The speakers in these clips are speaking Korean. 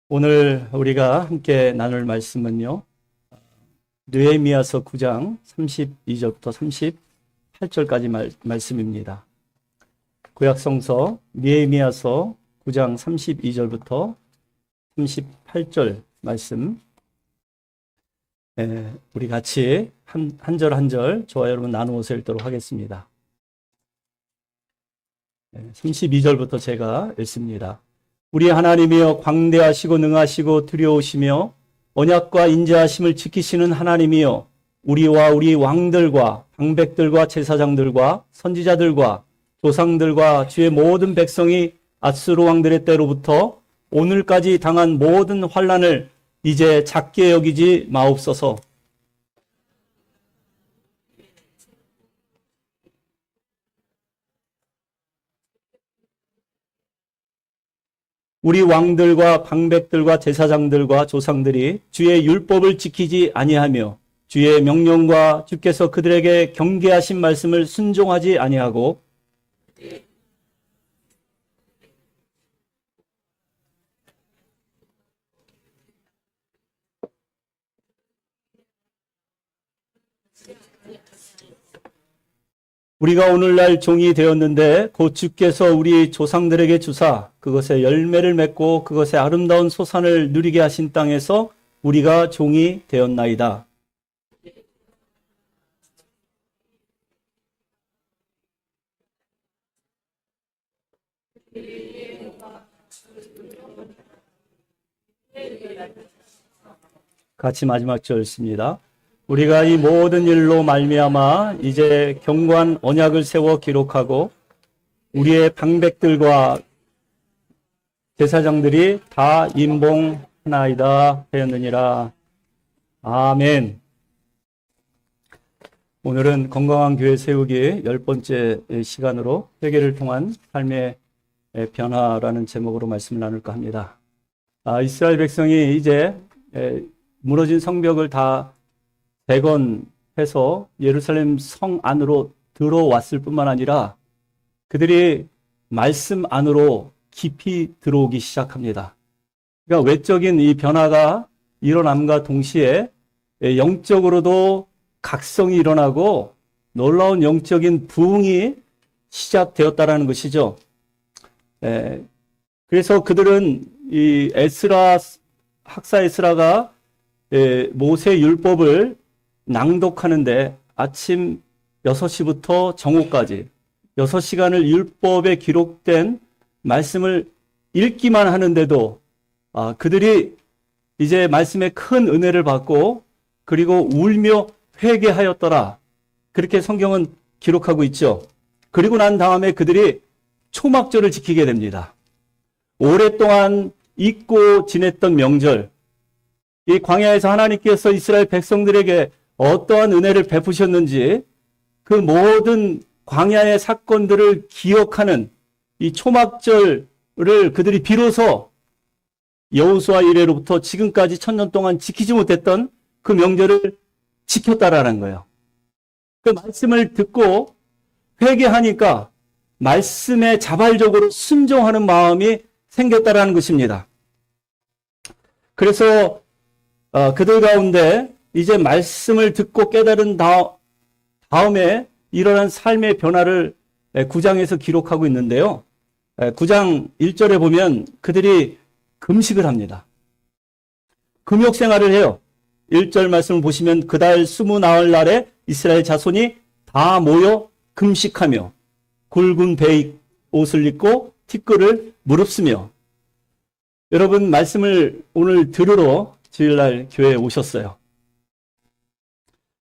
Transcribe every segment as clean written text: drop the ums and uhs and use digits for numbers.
오늘 우리가 함께 나눌 말씀은요, 느헤미야서 9장 32절부터 38절까지 말씀입니다. 구약성서 느헤미야서 9장 32절부터 38절 말씀, 우리 같이 한 절 한 절 저와 여러분 나누어서 읽도록 하겠습니다. 32절부터 제가 읽습니다. 우리 하나님이여, 광대하시고 능하시고 두려우시며 언약과 인자하심을 지키시는 하나님이여, 우리와 우리 왕들과 방백들과 제사장들과 선지자들과 조상들과 주의 모든 백성이 앗수르 왕들의 때로부터 오늘까지 당한 모든 환난을 이제 작게 여기지 마옵소서. 우리 왕들과 방백들과 제사장들과 조상들이 주의 율법을 지키지 아니하며 주의 명령과 주께서 그들에게 경계하신 말씀을 순종하지 아니하고 우리가 오늘날 종이 되었는데 곧 주께서 우리 조상들에게 주사 그것에 열매를 맺고 그것의 아름다운 소산을 누리게 하신 땅에서 우리가 종이 되었나이다. 같이 마지막 절 읽습니다. 우리가 이 모든 일로 말미암아 이제 견고한 언약을 세워 기록하고 우리의 방백들과 제사장들이 다 임봉하나이다 하였느니라. 아멘. 오늘은 건강한 교회 세우기 10번째 시간으로 회개를 통한 삶의 변화라는 제목으로 말씀을 나눌까 합니다. 이스라엘 백성이 이제 무너진 성벽을 다 재건해서 예루살렘 성 안으로 들어왔을 뿐만 아니라 그들이 말씀 안으로 깊이 들어오기 시작합니다. 그러니까 외적인 이 변화가 일어남과 동시에 영적으로도 각성이 일어나고 놀라운 영적인 부흥이 시작되었다라는 것이죠. 그래서 그들은 이 학사 에스라가 모세 율법을 낭독하는데 아침 6시부터 정오까지 6시간을 율법에 기록된 말씀을 읽기만 하는데도 그들이 이제 말씀에 큰 은혜를 받고 그리고 울며 회개하였더라. 그렇게 성경은 기록하고 있죠. 그리고 난 다음에 그들이 초막절을 지키게 됩니다. 오랫동안 잊고 지냈던 명절, 이 광야에서 하나님께서 이스라엘 백성들에게 어떠한 은혜를 베푸셨는지 그 모든 광야의 사건들을 기억하는 이 초막절을 그들이 비로소 여호수아 이래로부터 지금까지 1000년 동안 지키지 못했던 그 명절을 지켰다라는 거예요. 그 말씀을 듣고 회개하니까 말씀에 자발적으로 순종하는 마음이 생겼다라는 것입니다. 그래서 그들 가운데 이제 말씀을 듣고 깨달은 다음에 일어난 삶의 변화를 9장에서 기록하고 있는데요. 9장 1절에 보면 그들이 금식을 합니다. 금욕 생활을 해요. 1절 말씀을 보시면 그달 20나흘날에 이스라엘 자손이 다 모여 금식하며 굵은 베익 옷을 입고 티끌을 무릅쓰며. 여러분, 말씀을 오늘 들으러 주일날 교회에 오셨어요.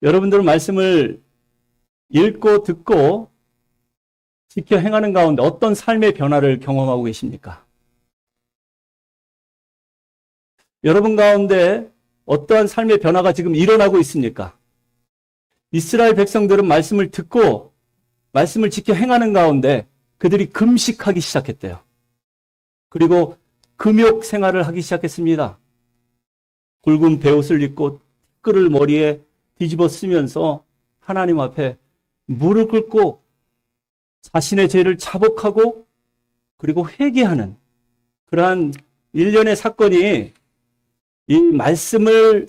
여러분들은 말씀을 읽고 듣고 지켜 행하는 가운데 어떤 삶의 변화를 경험하고 계십니까? 여러분 가운데 어떠한 삶의 변화가 지금 일어나고 있습니까? 이스라엘 백성들은 말씀을 듣고 말씀을 지켜 행하는 가운데 그들이 금식하기 시작했대요. 그리고 금욕 생활을 하기 시작했습니다. 굵은 베옷을 입고 티끌을 머리에 뒤집어 쓰면서 하나님 앞에 무릎 꿇고 자신의 죄를 자복하고 그리고 회개하는 그러한 일련의 사건이 이 말씀을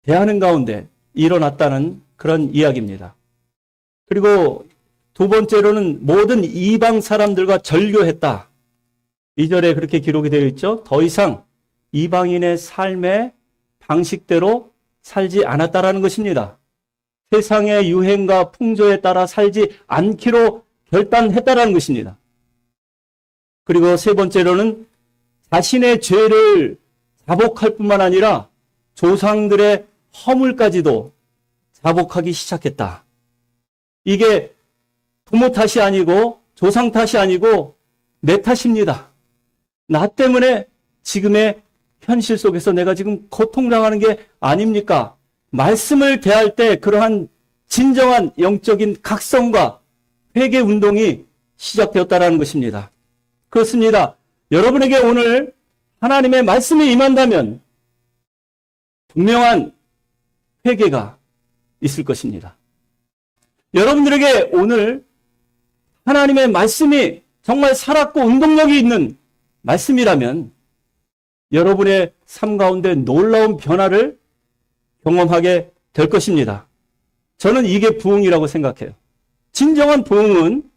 대하는 가운데 일어났다는 그런 이야기입니다. 그리고 두 번째로는 모든 이방 사람들과 절교했다. 2절에 그렇게 기록이 되어 있죠. 더 이상 이방인의 삶의 방식대로 살지 않았다라는 것입니다. 세상의 유행과 풍조에 따라 살지 않기로 결단했다라는 것입니다. 그리고 세 번째로는 자신의 죄를 자복할 뿐만 아니라 조상들의 허물까지도 자복하기 시작했다. 이게 부모 탓이 아니고 조상 탓이 아니고 내 탓입니다. 나 때문에 지금의 현실 속에서 내가 지금 고통당하는 게 아닙니까? 말씀을 대할 때 그러한 진정한 영적인 각성과 회개 운동이 시작되었다는 것입니다. 그렇습니다. 여러분에게 오늘 하나님의 말씀이 임한다면 분명한 회개가 있을 것입니다. 여러분들에게 오늘 하나님의 말씀이 정말 살았고 운동력이 있는 말씀이라면 여러분의 삶 가운데 놀라운 변화를 경험하게 될 것입니다. 저는 이게 부흥이라고 생각해요. 진정한 부흥은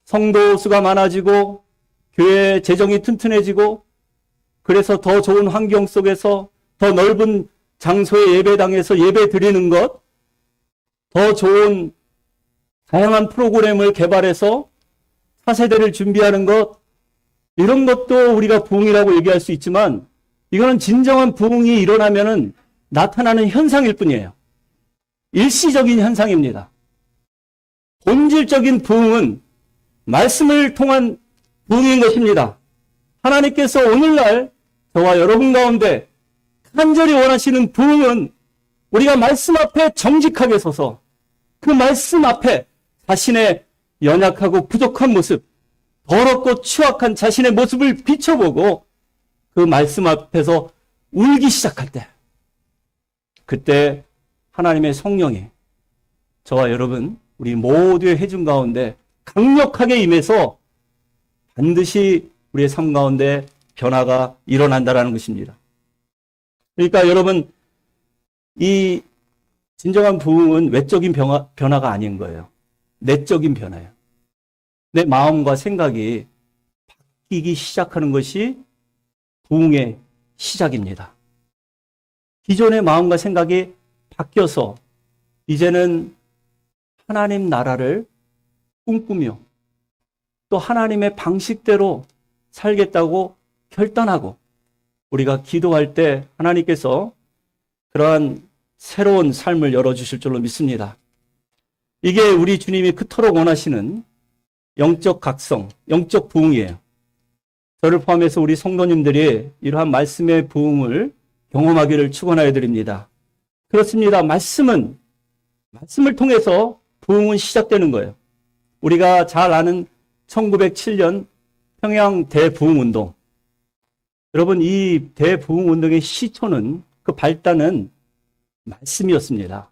성도 수가 많아지고 교회 재정이 튼튼해지고 그래서 더 좋은 환경 속에서 더 넓은 장소의 예배당에서 예배 드리는 것, 더 좋은 다양한 프로그램을 개발해서 차세대를 준비하는 것, 이런 것도 우리가 부흥이라고 얘기할 수 있지만 이거는 진정한 부흥이 일어나면은 나타나는 현상일 뿐이에요. 일시적인 현상입니다. 본질적인 부흥은 말씀을 통한 부흥인 것입니다. 하나님께서 오늘날 저와 여러분 가운데 간절히 원하시는 부흥은 우리가 말씀 앞에 정직하게 서서 그 말씀 앞에 자신의 연약하고 부족한 모습, 더럽고 추악한 자신의 모습을 비춰보고 그 말씀 앞에서 울기 시작할 때, 그때 하나님의 성령이 저와 여러분 우리 모두의 회중 가운데 강력하게 임해서 반드시 우리의 삶 가운데 변화가 일어난다는 것입니다. 그러니까 여러분, 이 진정한 부흥은 외적인 변화가 아닌 거예요. 내적인 변화예요. 내 마음과 생각이 바뀌기 시작하는 것이 부흥의 시작입니다. 기존의 마음과 생각이 바뀌어서 이제는 하나님 나라를 꿈꾸며 또 하나님의 방식대로 살겠다고 결단하고 우리가 기도할 때 하나님께서 그러한 새로운 삶을 열어주실 줄로 믿습니다. 이게 우리 주님이 그토록 원하시는 영적 각성, 영적 부흥이에요. 저를 포함해서 우리 성도님들이 이러한 말씀의 부흥을 경험하기를 축원하여 드립니다. 그렇습니다. 말씀을 통해서 부흥은 시작되는 거예요. 우리가 잘 아는 1907년 평양 대부흥운동. 여러분, 이 대부흥운동의 시초는, 그 발단은 말씀이었습니다.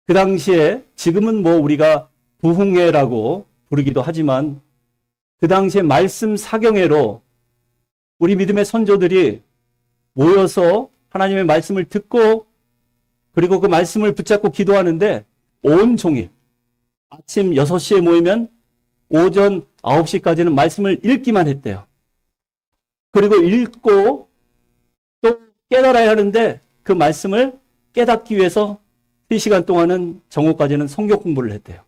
그 당시에, 지금은 뭐 우리가 부흥회라고 부르기도 하지만 그 당시에 말씀 사경회로 우리 믿음의 선조들이 모여서 하나님의 말씀을 듣고 그리고 그 말씀을 붙잡고 기도하는데 온종일 아침 6시에 모이면 오전 9시까지는 말씀을 읽기만 했대요. 그리고 읽고 또 깨달아야 하는데 그 말씀을 깨닫기 위해서 3시간 동안은 정오까지는 성경 공부를 했대요.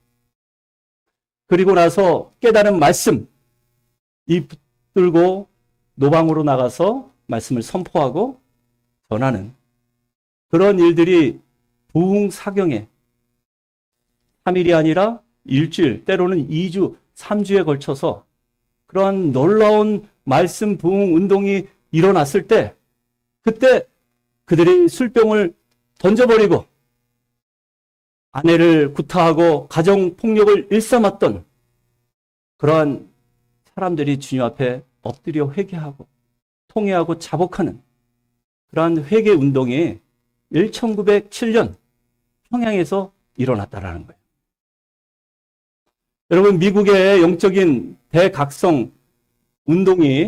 그리고 나서 깨달은 말씀, 이 붙들고 노방으로 나가서 말씀을 선포하고 전하는 그런 일들이 부흥 사경에 3일이 아니라 일주일, 때로는 2주, 3주에 걸쳐서 그러한 놀라운 말씀 부흥 운동이 일어났을 때, 그때 그들이 술병을 던져버리고 아내를 구타하고 가정폭력을 일삼았던 그러한 사람들이 주님 앞에 엎드려 회개하고 통회하고 자복하는 그러한 회개 운동이 1907년 평양에서 일어났다라는 거예요. 여러분, 미국의 영적인 대각성 운동이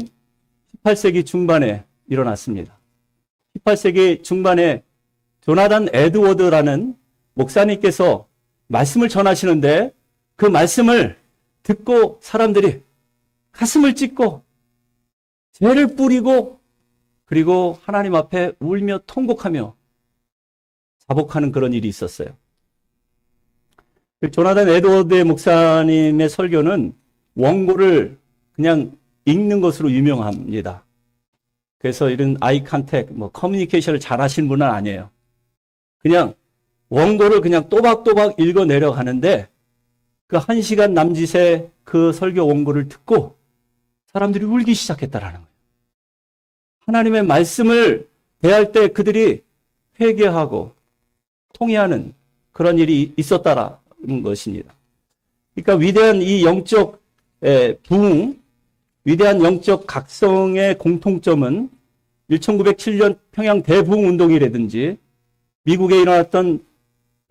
18세기 중반에 일어났습니다. 18세기 중반에 조나단 에드워드라는 목사님께서 말씀을 전하시는데 그 말씀을 듣고 사람들이 가슴을 찢고 죄를 뿌리고 그리고 하나님 앞에 울며 통곡하며 자복하는 그런 일이 있었어요. 조나단 에드워드 목사님의 설교는 원고를 그냥 읽는 것으로 유명합니다. 그래서 이런 아이 컨택, 커뮤니케이션을 잘 하시는 분은 아니에요. 그냥 원고를 그냥 또박또박 읽어 내려가는데 그 1시간 남짓의 그 설교 원고를 듣고 사람들이 울기 시작했다라는 거예요. 하나님의 말씀을 대할 때 그들이 회개하고 통회하는 그런 일이 있었다라는 것입니다. 그러니까 위대한 이 영적 부흥, 위대한 영적 각성의 공통점은 1907년 평양 대부흥 운동이라든지 미국에 일어났던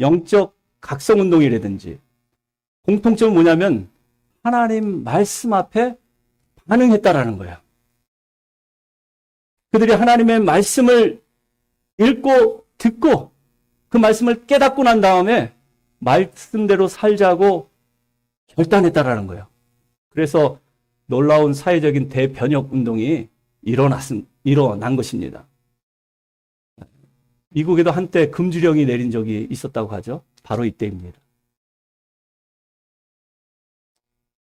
영적 각성 운동이라든지 공통점은 뭐냐면 하나님 말씀 앞에 반응했다라는 거예요. 그들이 하나님의 말씀을 읽고 듣고 그 말씀을 깨닫고 난 다음에 말씀대로 살자고 결단했다라는 거예요. 그래서 놀라운 사회적인 대변혁 운동이 일어난 것입니다. 미국에도 한때 금주령이 내린 적이 있었다고 하죠. 바로 이때입니다.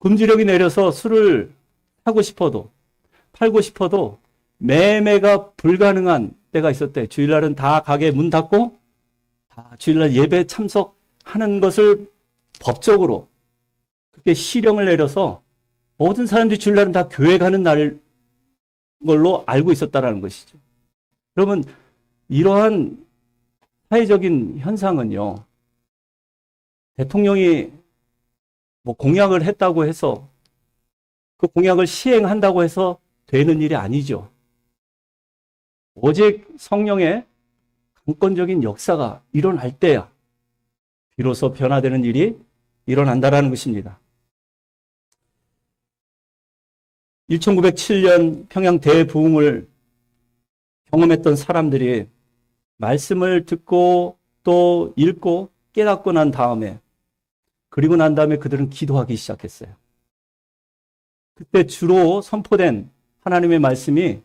금주령이 내려서 술을 사고 싶어도 팔고 싶어도 매매가 불가능한 때가 있었대. 주일날은 다 가게 문 닫고 다 주일날 예배 참석하는 것을 법적으로 그렇게 시령을 내려서 모든 사람들이 주일날은 다 교회 가는 날인 걸로 알고 있었다라는 것이죠. 여러분, 이러한 사회적인 현상은요, 대통령이 공약을 했다고 해서 그 공약을 시행한다고 해서 되는 일이 아니죠. 오직 성령의 강권적인 역사가 일어날 때야 비로소 변화되는 일이 일어난다라는 것입니다. 1907년 평양 대부흥을 경험했던 사람들이 말씀을 듣고 또 읽고 깨닫고 난 다음에 그리고 난 다음에 그들은 기도하기 시작했어요. 그때 주로 선포된 하나님의 말씀이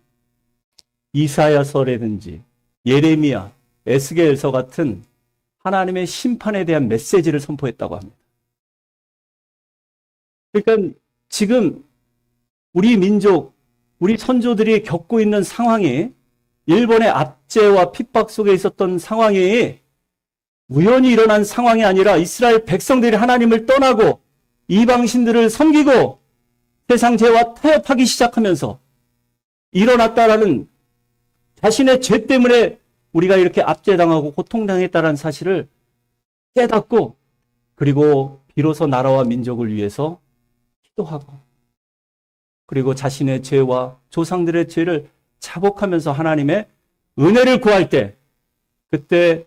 이사야서라든지 예레미야, 에스겔서 같은 하나님의 심판에 대한 메시지를 선포했다고 합니다. 그러니까 지금 우리 민족, 우리 선조들이 겪고 있는 상황이 일본의 압제와 핍박 속에 있었던 상황이 우연히 일어난 상황이 아니라 이스라엘 백성들이 하나님을 떠나고 이방신들을 섬기고 세상 죄와 타협하기 시작하면서 일어났다라는 자신의 죄 때문에 우리가 이렇게 압제당하고 고통당했다는 사실을 깨닫고 그리고 비로소 나라와 민족을 위해서 기도하고 그리고 자신의 죄와 조상들의 죄를 자복하면서 하나님의 은혜를 구할 때 그때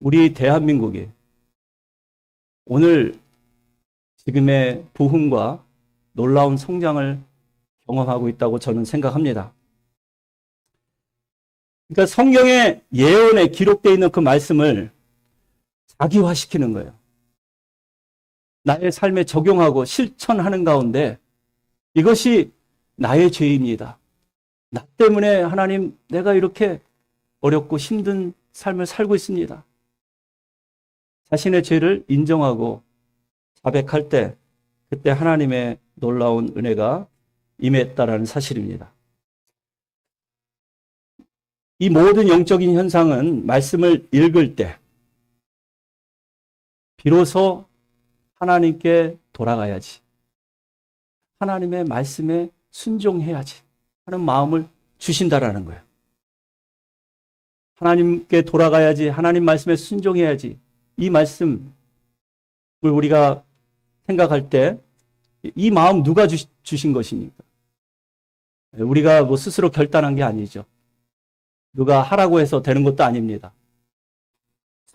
우리 대한민국이 오늘 지금의 부흥과 놀라운 성장을 경험하고 있다고 저는 생각합니다. 그러니까 성경의 예언에 기록되어 있는 그 말씀을 자기화시키는 거예요. 나의 삶에 적용하고 실천하는 가운데 이것이 나의 죄입니다. 나 때문에 하나님 내가 이렇게 어렵고 힘든 삶을 살고 있습니다. 자신의 죄를 인정하고 자백할 때 그때 하나님의 놀라운 은혜가 임했다라는 사실입니다. 이 모든 영적인 현상은 말씀을 읽을 때 비로소 하나님께 돌아가야지. 하나님의 말씀에 순종해야지 하는 마음을 주신다라는 거예요. 하나님께 돌아가야지. 하나님 말씀에 순종해야지. 이 말씀을 우리가 생각할 때 이 마음 누가 주신 것입니까? 우리가 스스로 결단한 게 아니죠. 누가 하라고 해서 되는 것도 아닙니다.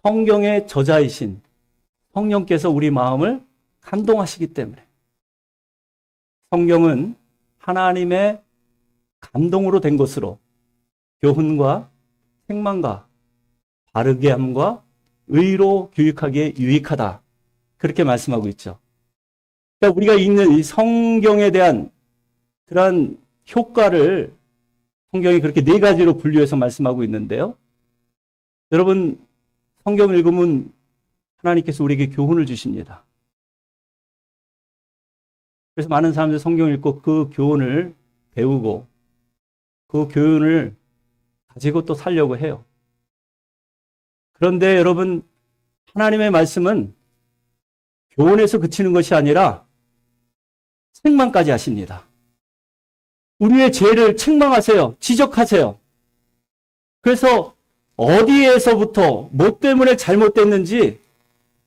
성경의 저자이신 성령께서 우리 마음을 감동하시기 때문에 성경은 하나님의 감동으로 된 것으로 교훈과 책망과 바르게 함과 의로 교육하기에 유익하다. 그렇게 말씀하고 있죠. 그러니까 우리가 읽는 이 성경에 대한 그러한 효과를 성경이 그렇게 네 가지로 분류해서 말씀하고 있는데요. 여러분, 성경을 읽으면 하나님께서 우리에게 교훈을 주십니다. 그래서 많은 사람들이 성경을 읽고 그 교훈을 배우고 그 교훈을 가지고 또 살려고 해요. 그런데 여러분, 하나님의 말씀은 교훈에서 그치는 것이 아니라 책망까지 하십니다. 우리의 죄를 책망하세요. 지적하세요. 그래서 어디에서부터 뭐 때문에 잘못됐는지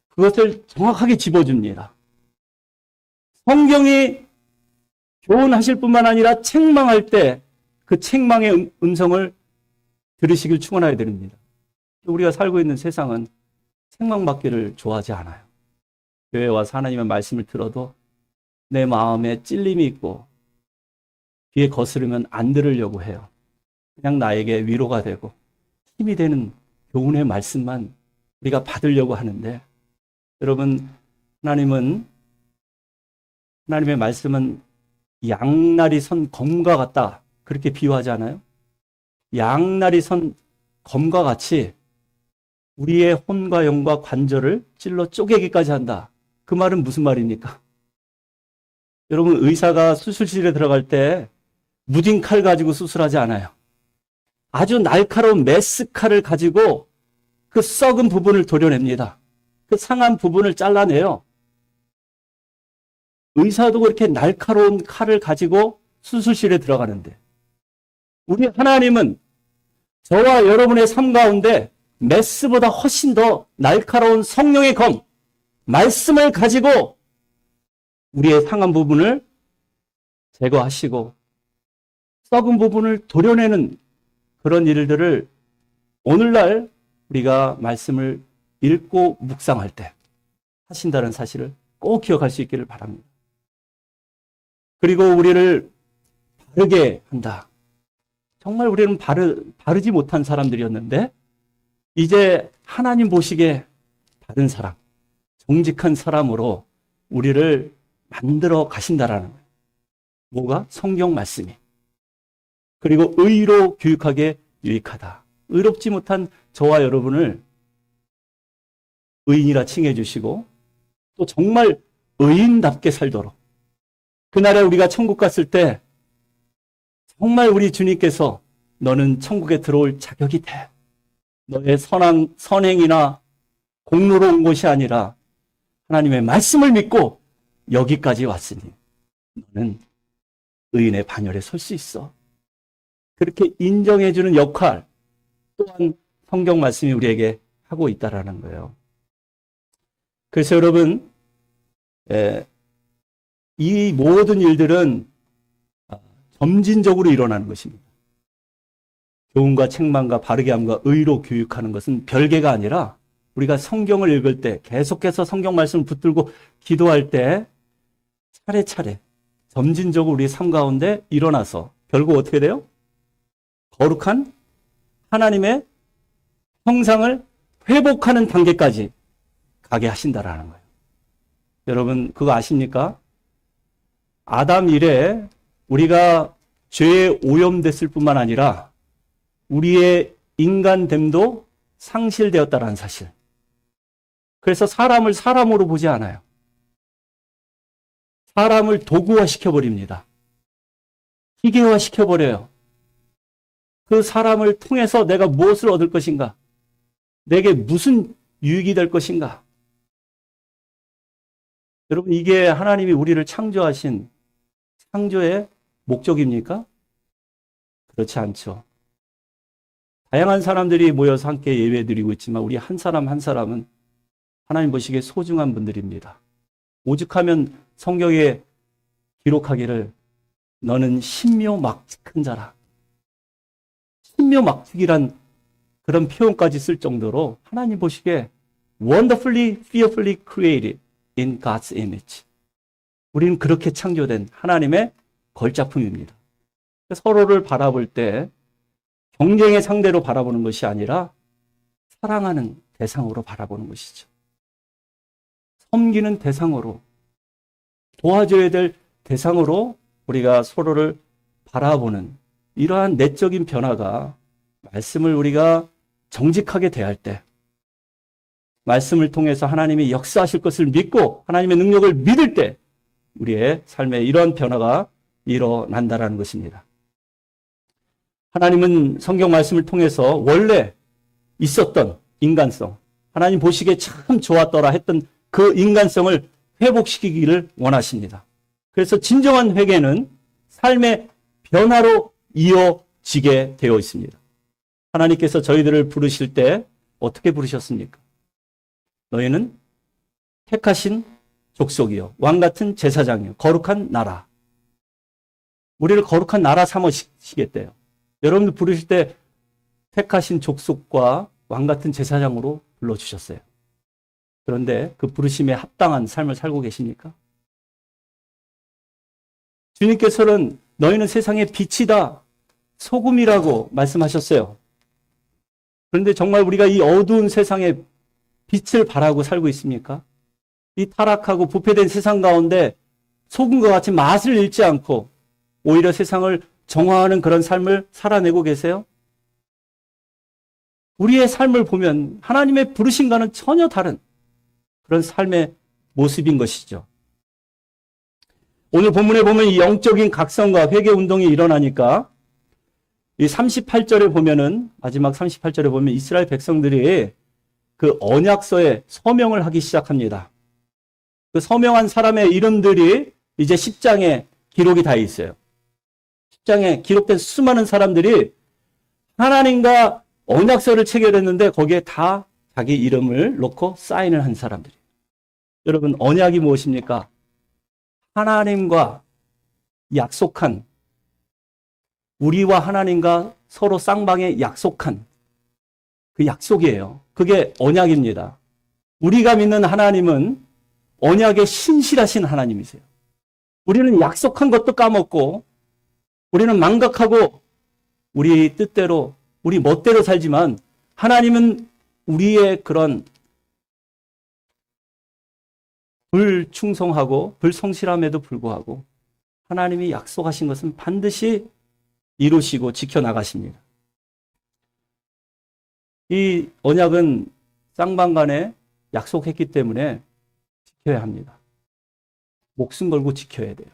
그것을 정확하게 짚어줍니다. 성경이 교훈하실 뿐만 아니라 책망할 때 그 책망의 음성을 들으시길 축원하여 드립니다. 우리가 살고 있는 세상은 책망받기를 좋아하지 않아요. 교회 와서 하나님의 말씀을 들어도 내 마음에 찔림이 있고 귀에 거스르면 안 들으려고 해요. 그냥 나에게 위로가 되고 힘이 되는 교훈의 말씀만 우리가 받으려고 하는데, 여러분, 하나님의 말씀은 양날이 선 검과 같다. 그렇게 비유하지 않아요? 양날이 선 검과 같이 우리의 혼과 영과 관절을 찔러 쪼개기까지 한다. 그 말은 무슨 말입니까? 여러분, 의사가 수술실에 들어갈 때 무딘 칼 가지고 수술하지 않아요. 아주 날카로운 메스칼을 가지고 그 썩은 부분을 도려냅니다. 그 상한 부분을 잘라내요. 의사도 그렇게 날카로운 칼을 가지고 수술실에 들어가는데, 우리 하나님은 저와 여러분의 삶 가운데 메스보다 훨씬 더 날카로운 성령의 검, 말씀을 가지고 우리의 상한 부분을 제거하시고 썩은 부분을 도려내는 그런 일들을 오늘날 우리가 말씀을 읽고 묵상할 때 하신다는 사실을 꼭 기억할 수 있기를 바랍니다. 그리고 우리를 바르게 한다. 정말 우리는 바르지 못한 사람들이었는데 이제 하나님 보시기에 바른 사람, 정직한 사람으로 우리를 만들어 가신다라는 거예요. 뭐가? 성경 말씀이. 그리고 의로 교육하기에 유익하다. 의롭지 못한 저와 여러분을 의인이라 칭해 주시고 또 정말 의인답게 살도록, 그날에 우리가 천국 갔을 때 정말 우리 주님께서 너는 천국에 들어올 자격이 돼. 너의 선행이나 공로로 온 것이 아니라 하나님의 말씀을 믿고 여기까지 왔으니 너는 의인의 반열에 설 수 있어. 그렇게 인정해주는 역할 또한 성경 말씀이 우리에게 하고 있다라는 거예요. 그래서 여러분, 이 모든 일들은 점진적으로 일어나는 것입니다. 교훈과 책망과 바르게 함과 의로 교육하는 것은 별개가 아니라 우리가 성경을 읽을 때 계속해서 성경 말씀을 붙들고 기도할 때 차례차례 점진적으로 우리 삶 가운데 일어나서 결국 어떻게 돼요? 거룩한 하나님의 형상을 회복하는 단계까지 가게 하신다라는 거예요. 여러분, 그거 아십니까? 아담 이래 우리가 죄에 오염됐을 뿐만 아니라 우리의 인간됨도 상실되었다라는 사실. 그래서 사람을 사람으로 보지 않아요. 사람을 도구화 시켜버립니다. 기계화 시켜버려요. 그 사람을 통해서 내가 무엇을 얻을 것인가? 내게 무슨 유익이 될 것인가? 여러분, 이게 하나님이 우리를 창조하신 창조의 목적입니까? 그렇지 않죠. 다양한 사람들이 모여서 함께 예배드리고 있지만 우리 한 사람 한 사람은 하나님 보시기에 소중한 분들입니다. 오죽하면 성경에 기록하기를 너는 신묘막측한 자라. 신묘막측이란 그런 표현까지 쓸 정도로 하나님 보시기에 wonderfully, fearfully created in God's image. 우리는 그렇게 창조된 하나님의 걸작품입니다. 서로를 바라볼 때 경쟁의 상대로 바라보는 것이 아니라 사랑하는 대상으로 바라보는 것이죠. 섬기는 대상으로, 도와줘야 될 대상으로 우리가 서로를 바라보는 이러한 내적인 변화가 말씀을 우리가 정직하게 대할 때, 말씀을 통해서 하나님이 역사하실 것을 믿고 하나님의 능력을 믿을 때 우리의 삶에 이러한 변화가 일어난다는 것입니다. 하나님은 성경 말씀을 통해서 원래 있었던 인간성, 하나님 보시기에 참 좋았더라 했던 그 인간성을 회복시키기를 원하십니다. 그래서 진정한 회개는 삶의 변화로 이어지게 되어 있습니다. 하나님께서 저희들을 부르실 때 어떻게 부르셨습니까? 너희는 택하신 족속이요, 왕같은 제사장이요, 거룩한 나라. 우리를 거룩한 나라 삼으시겠대요. 여러분들 부르실 때 택하신 족속과 왕같은 제사장으로 불러주셨어요. 그런데 그 부르심에 합당한 삶을 살고 계십니까? 주님께서는 너희는 세상의 빛이다, 소금이라고 말씀하셨어요. 그런데 정말 우리가 이 어두운 세상에 빛을 발하고 살고 있습니까? 이 타락하고 부패된 세상 가운데 소금과 같이 맛을 잃지 않고 오히려 세상을 정화하는 그런 삶을 살아내고 계세요? 우리의 삶을 보면 하나님의 부르심과는 전혀 다른 그런 삶의 모습인 것이죠. 오늘 본문에 보면 이 영적인 각성과 회개 운동이 일어나니까 이 38절에 보면은, 마지막 38절에 보면 이스라엘 백성들이 그 언약서에 서명을 하기 시작합니다. 그 서명한 사람의 이름들이 이제 10장에 기록이 다 있어요. 10장에 기록된 수많은 사람들이 하나님과 언약서를 체결했는데 거기에 다 자기 이름을 넣고 사인을 한 사람들이. 여러분, 언약이 무엇입니까? 하나님과 약속한, 우리와 하나님과 서로 쌍방에 약속한 그 약속이에요. 그게 언약입니다. 우리가 믿는 하나님은 언약에 신실하신 하나님이세요. 우리는 약속한 것도 까먹고 우리는 망각하고 우리 뜻대로, 우리 멋대로 살지만 하나님은 우리의 그런 불충성하고 불성실함에도 불구하고 하나님이 약속하신 것은 반드시 이루시고 지켜나가십니다. 이 언약은 쌍방간에 약속했기 때문에 지켜야 합니다. 목숨 걸고 지켜야 돼요.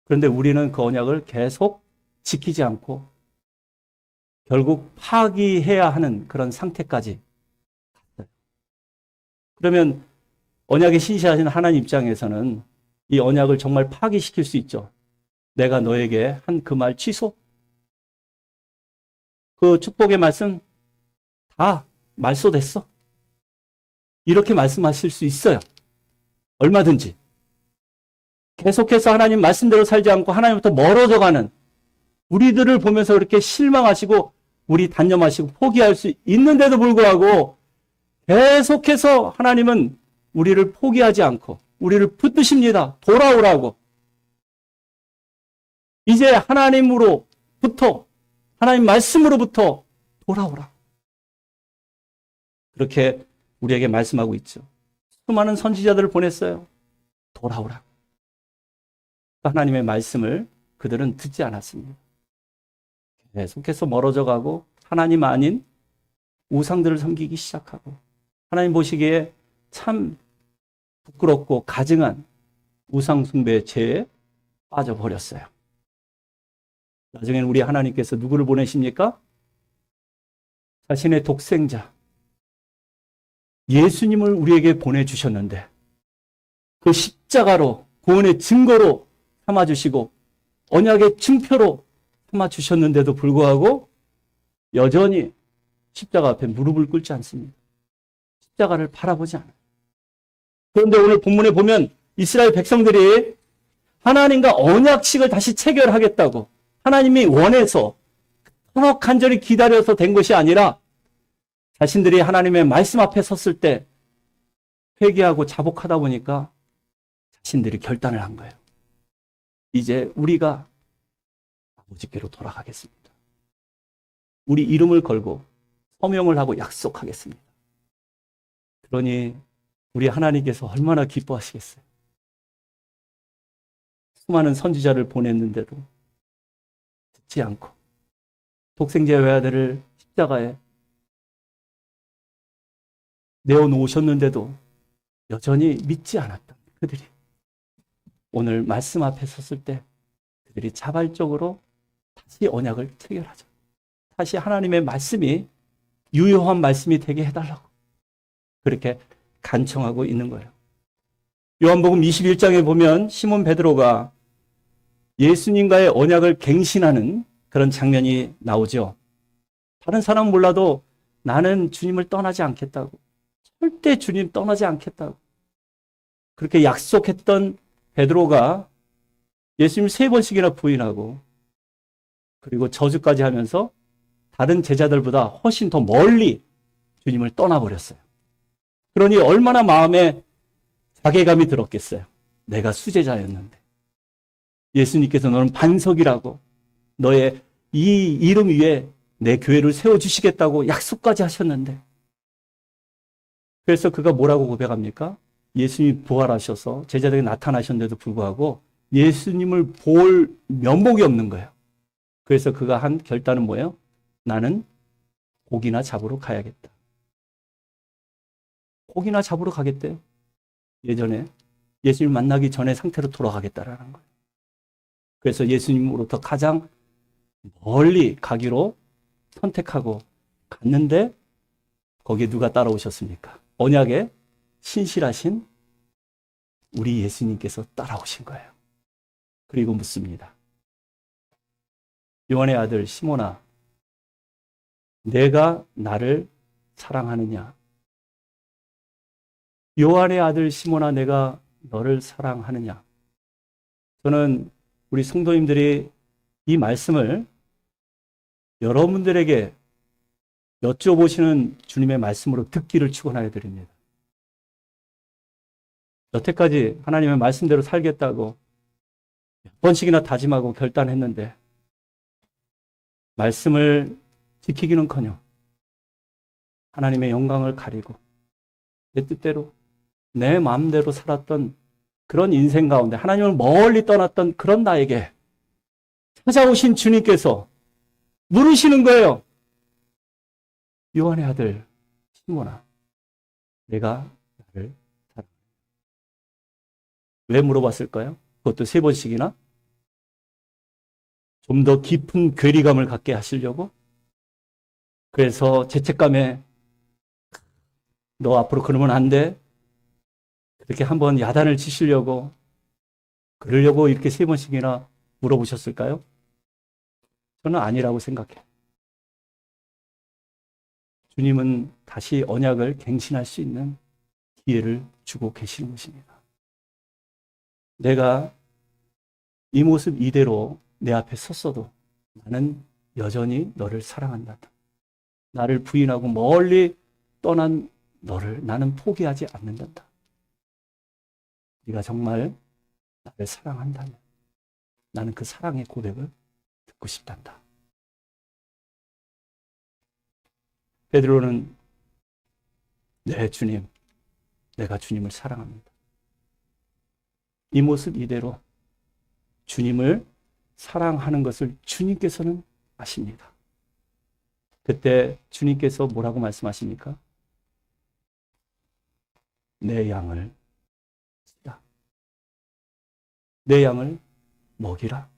그런데 우리는 그 언약을 계속 지키지 않고 결국 파기해야 하는 그런 상태까지 갔어요. 그러면 언약에 신실하신 하나님 입장에서는 이 언약을 정말 파기시킬 수 있죠. 내가 너에게 한 그 말 취소? 그 축복의 말씀 다 말소됐어. 이렇게 말씀하실 수 있어요. 얼마든지. 계속해서 하나님 말씀대로 살지 않고 하나님부터 멀어져가는 우리들을 보면서 이렇게 실망하시고 우리 단념하시고 포기할 수 있는데도 불구하고 계속해서 하나님은 우리를 포기하지 않고 우리를 붙드십니다. 돌아오라고. 이제 하나님으로부터, 하나님 말씀으로부터 돌아오라. 그렇게 우리에게 말씀하고 있죠. 수많은 선지자들을 보냈어요. 돌아오라. 하나님의 말씀을 그들은 듣지 않았습니다. 계속해서 멀어져 가고 하나님 아닌 우상들을 섬기기 시작하고 하나님 보시기에 참 부끄럽고 가증한 우상 숭배의 죄에 빠져버렸어요. 나중에는 우리 하나님께서 누구를 보내십니까? 자신의 독생자 예수님을 우리에게 보내주셨는데 그 십자가로 구원의 증거로 삼아주시고 언약의 증표로 삼아주셨는데도 불구하고 여전히 십자가 앞에 무릎을 꿇지 않습니다. 십자가를 바라보지 않아요. 그런데 오늘 본문에 보면 이스라엘 백성들이 하나님과 언약식을 다시 체결하겠다고 하나님이 원해서 간절히 기다려서 된 것이 아니라 자신들이 하나님의 말씀 앞에 섰을 때 회개하고 자복하다 보니까 자신들이 결단을 한 거예요. 이제 우리가 아버지께로 돌아가겠습니다. 우리 이름을 걸고 서명을 하고 약속하겠습니다. 그러니 우리 하나님께서 얼마나 기뻐하시겠어요. 수많은 선지자를 보냈는데도 듣지 않고 독생자 외아들을 십자가에 내어놓으셨는데도 여전히 믿지 않았던 그들이 오늘 말씀 앞에 섰을 때 그들이 자발적으로 다시 언약을 체결하죠. 다시 하나님의 말씀이 유효한 말씀이 되게 해달라고 그렇게 간청하고 있는 거예요. 요한복음 21장에 보면 시몬 베드로가 예수님과의 언약을 갱신하는 그런 장면이 나오죠. 다른 사람은 몰라도 나는 주님을 떠나지 않겠다고, 절대 주님 떠나지 않겠다고 그렇게 약속했던 베드로가 예수님 3번씩이나 부인하고 그리고 저주까지 하면서 다른 제자들보다 훨씬 더 멀리 주님을 떠나버렸어요. 그러니 얼마나 마음에 자괴감이 들었겠어요. 내가 수제자였는데 예수님께서 너는 반석이라고 너의 이 이름 위에 내 교회를 세워주시겠다고 약속까지 하셨는데 그래서 그가 뭐라고 고백합니까? 예수님이 부활하셔서 제자들에게 나타나셨는데도 불구하고 예수님을 볼 면목이 없는 거예요. 그래서 그가 한 결단은 뭐예요? 나는 고기나 잡으러 가야겠다. 고기나 잡으러 가겠대요. 예전에 예수님 만나기 전에 상태로 돌아가겠다라는 거예요. 그래서 예수님으로부터 가장 멀리 가기로 선택하고 갔는데 거기에 누가 따라오셨습니까? 언약에 신실하신 우리 예수님께서 따라오신 거예요. 그리고 묻습니다. 요한의 아들 시몬아, 내가 나를 사랑하느냐? 요한의 아들 시몬아, 내가 너를 사랑하느냐? 저는 우리 성도님들이 이 말씀을 여러분들에게 여쭤보시는 주님의 말씀으로 듣기를 축원하여 드립니다. 여태까지 하나님의 말씀대로 살겠다고 몇 번씩이나 다짐하고 결단했는데 말씀을 지키기는커녕 하나님의 영광을 가리고 내 뜻대로 내 마음대로 살았던 그런 인생 가운데 하나님을 멀리 떠났던 그런 나에게 찾아오신 주님께서 물으시는 거예요. 요한의 아들 시몬아, 내가 나를 사랑하느냐? 왜 물어봤을까요? 그것도 3번씩이나? 좀 더 깊은 괴리감을 갖게 하시려고? 그래서 죄책감에 너 앞으로 그러면 안 돼. 그렇게 한번 야단을 치시려고 그러려고 이렇게 3번씩이나 물어보셨을까요? 저는 아니라고 생각해요. 주님은 다시 언약을 갱신할 수 있는 기회를 주고 계시는 것입니다. 내가 이 모습 이대로 내 앞에 섰어도 나는 여전히 너를 사랑한다. 나를 부인하고 멀리 떠난 너를 나는 포기하지 않는다. 네가 정말 나를 사랑한다면 나는 그 사랑의 고백을 듣고 싶단다. 베드로는 네, 주님, 내가 주님을 사랑합니다. 이 모습 이대로 주님을 사랑하는 것을 주님께서는 아십니다. 그때 주님께서 뭐라고 말씀하십니까? 내 양을 치라. 내 양을 먹이라.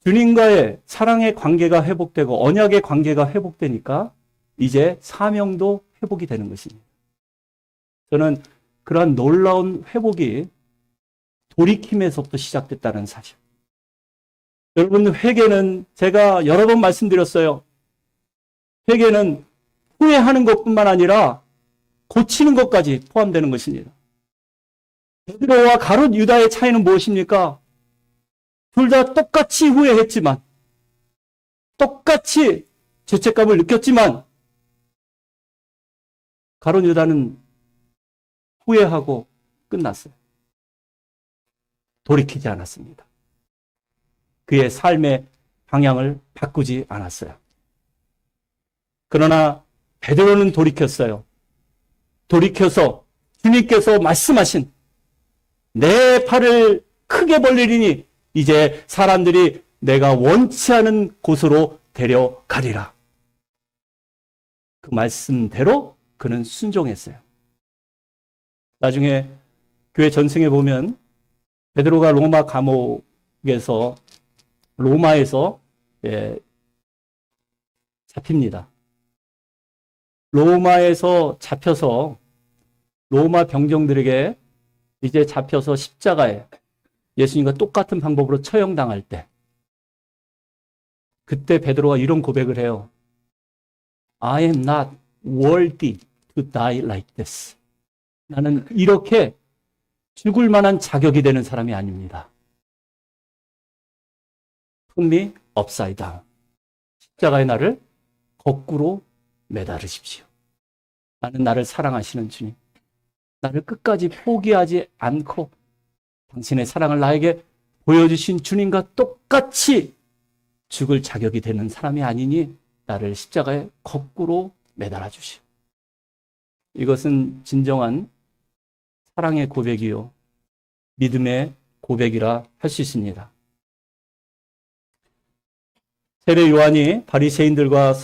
주님과의 사랑의 관계가 회복되고 언약의 관계가 회복되니까 이제 사명도 회복이 되는 것입니다. 저는 그러한 놀라운 회복이 돌이킴에서부터 시작됐다는 사실. 여러분, 회개는 제가 여러 번 말씀드렸어요. 회개는 후회하는 것뿐만 아니라 고치는 것까지 포함되는 것입니다. 베드로와 가룟 유다의 차이는 무엇입니까? 둘 다 똑같이 후회했지만, 똑같이 죄책감을 느꼈지만, 가룟 유다는 후회하고 끝났어요. 돌이키지 않았습니다. 그의 삶의 방향을 바꾸지 않았어요. 그러나 베드로는 돌이켰어요. 돌이켜서 주님께서 말씀하신 내 팔을 크게 벌리리니 이제 사람들이 내가 원치 않은 곳으로 데려가리라. 그 말씀대로 그는 순종했어요. 나중에 교회 전승에 보면 베드로가 로마 감옥에서 로마에서 잡힙니다. 로마에서 잡혀서 로마 병정들에게 이제 잡혀서 십자가에 예수님과 똑같은 방법으로 처형당할 때 그때 베드로가 이런 고백을 해요. I am not worthy to die like this. 나는 이렇게 죽을 만한 자격이 되는 사람이 아닙니다. Put me upside down. 십자가의 나를 거꾸로 매달으십시오. 나는 나를 사랑하시는 주님. 나를 끝까지 포기하지 않고 당신의 사랑을 나에게 보여주신 주님과 똑같이 죽을 자격이 되는 사람이 아니니 나를 십자가에 거꾸로 매달아 주시오. 이것은 진정한 사랑의 고백이요. 믿음의 고백이라 할 수 있습니다. 세례 요한이 바리새인들과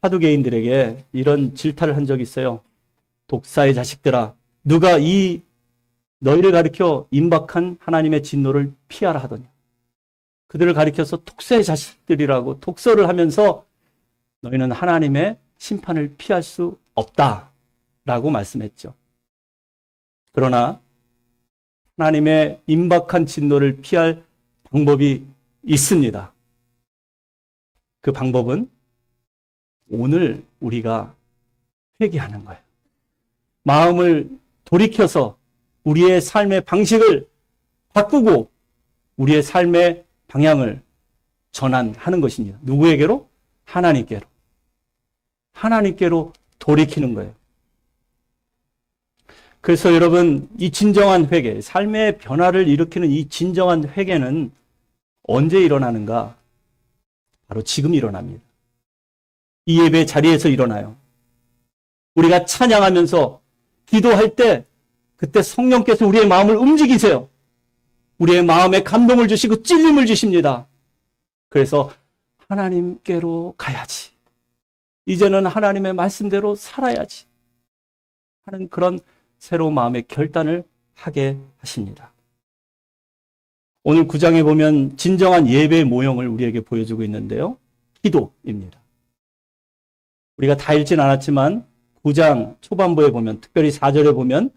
사두개인들에게 이런 질타를 한 적이 있어요. 독사의 자식들아, 누가 이 너희를 가리켜 임박한 하나님의 진노를 피하라 하더니 그들을 가리켜서 독사의 자식들이라고 독서를 하면서 너희는 하나님의 심판을 피할 수 없다라고 말씀했죠. 그러나 하나님의 임박한 진노를 피할 방법이 있습니다. 그 방법은 오늘 우리가 회개하는 거예요. 마음을 돌이켜서 우리의 삶의 방식을 바꾸고 우리의 삶의 방향을 전환하는 것입니다. 누구에게로? 하나님께로. 하나님께로 돌이키는 거예요. 그래서 여러분, 이 진정한 회개, 삶의 변화를 일으키는 이 진정한 회개는 언제 일어나는가? 바로 지금 일어납니다. 이 예배 자리에서 일어나요. 우리가 찬양하면서 기도할 때 그때 성령께서 우리의 마음을 움직이세요. 우리의 마음에 감동을 주시고 찔림을 주십니다. 그래서 하나님께로 가야지. 이제는 하나님의 말씀대로 살아야지 하는 그런 새로운 마음의 결단을 하게 하십니다. 오늘 9장에 보면 진정한 예배의 모형을 우리에게 보여주고 있는데요. 기도입니다. 우리가 다 읽진 않았지만 9장 초반부에 보면, 특별히 4절에 보면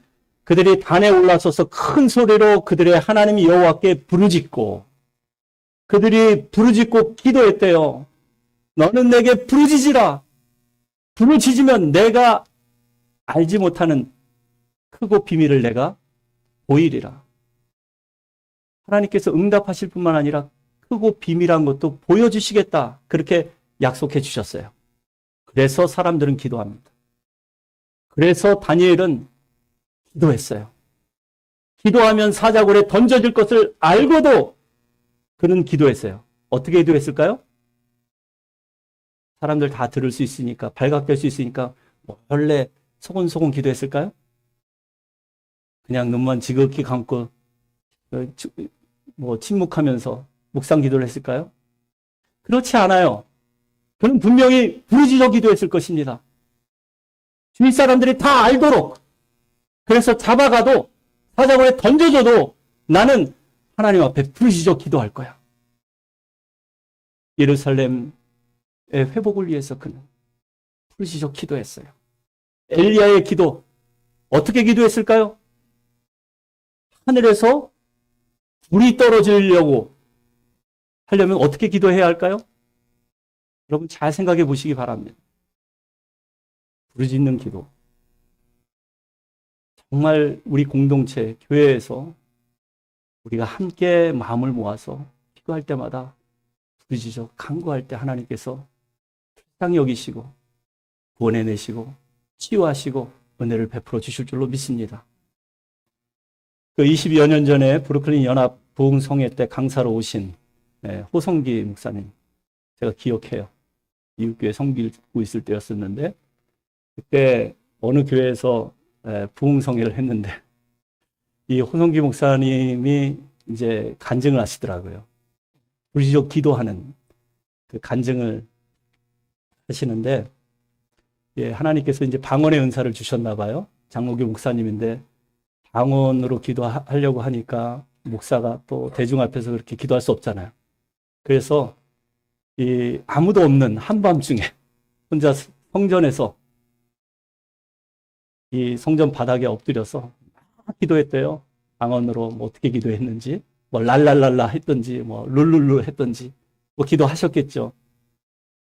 그들이 단에 올라서서 큰 소리로 그들의 하나님 여호와께 부르짖고, 그들이 부르짖고 기도했대요. 너는 내게 부르짖으라. 부르짖으면 내가 알지 못하는 크고 비밀을 내가 보이리라. 하나님께서 응답하실 뿐만 아니라 크고 비밀한 것도 보여주시겠다. 그렇게 약속해 주셨어요. 그래서 사람들은 기도합니다. 그래서 다니엘은 기도했어요. 기도하면 사자굴에 던져질 것을 알고도 그는 기도했어요. 어떻게 기도했을까요? 사람들 다 들을 수 있으니까, 발각될 수 있으니까 원래 소곤소곤 기도했을까요? 그냥 눈만 지극히 감고 침묵하면서 묵상 기도를 했을까요? 그렇지 않아요. 그는 분명히 부르짖어 기도했을 것입니다. 주위 사람들이 다 알도록. 그래서 잡아가도 사자굴에 던져줘도 나는 하나님 앞에 부르짖어 기도할 거야. 예루살렘의 회복을 위해서 그는 부르짖어 기도했어요. 엘리야의 기도, 어떻게 기도했을까요? 하늘에서 불이 떨어지려고 하려면 어떻게 기도해야 할까요? 여러분 잘 생각해 보시기 바랍니다. 부르짖는 기도. 정말 우리 공동체, 교회에서 우리가 함께 마음을 모아서 기도할 때마다 부르짖어 간구할 때 하나님께서 불쌍히 여기시고 구원해내시고 치유하시고 은혜를 베풀어 주실 줄로 믿습니다. 그 20여 년 전에 브루클린 연합 부흥성회 때 강사로 오신 호성기 목사님, 제가 기억해요. 이웃교회 섬기고 있을 때였었는데, 그때 어느 교회에서 부흥성회를 했는데, 이 호성기 목사님이 이제 간증을 하시더라고요. 불지적 기도하는 그 간증을 하시는데, 예, 하나님께서 이제 방언의 은사를 주셨나 봐요. 장로교 목사님인데, 방언으로 기도하려고 하니까 목사가 또 대중 앞에서 그렇게 기도할 수 없잖아요. 그래서 이 아무도 없는 한밤중에 혼자 성전에서 이 성전 바닥에 엎드려서 막 기도했대요. 방언으로 뭐 어떻게 기도했는지, 뭐 랄랄랄라 했던지, 뭐 룰룰루 했던지, 뭐 기도하셨겠죠.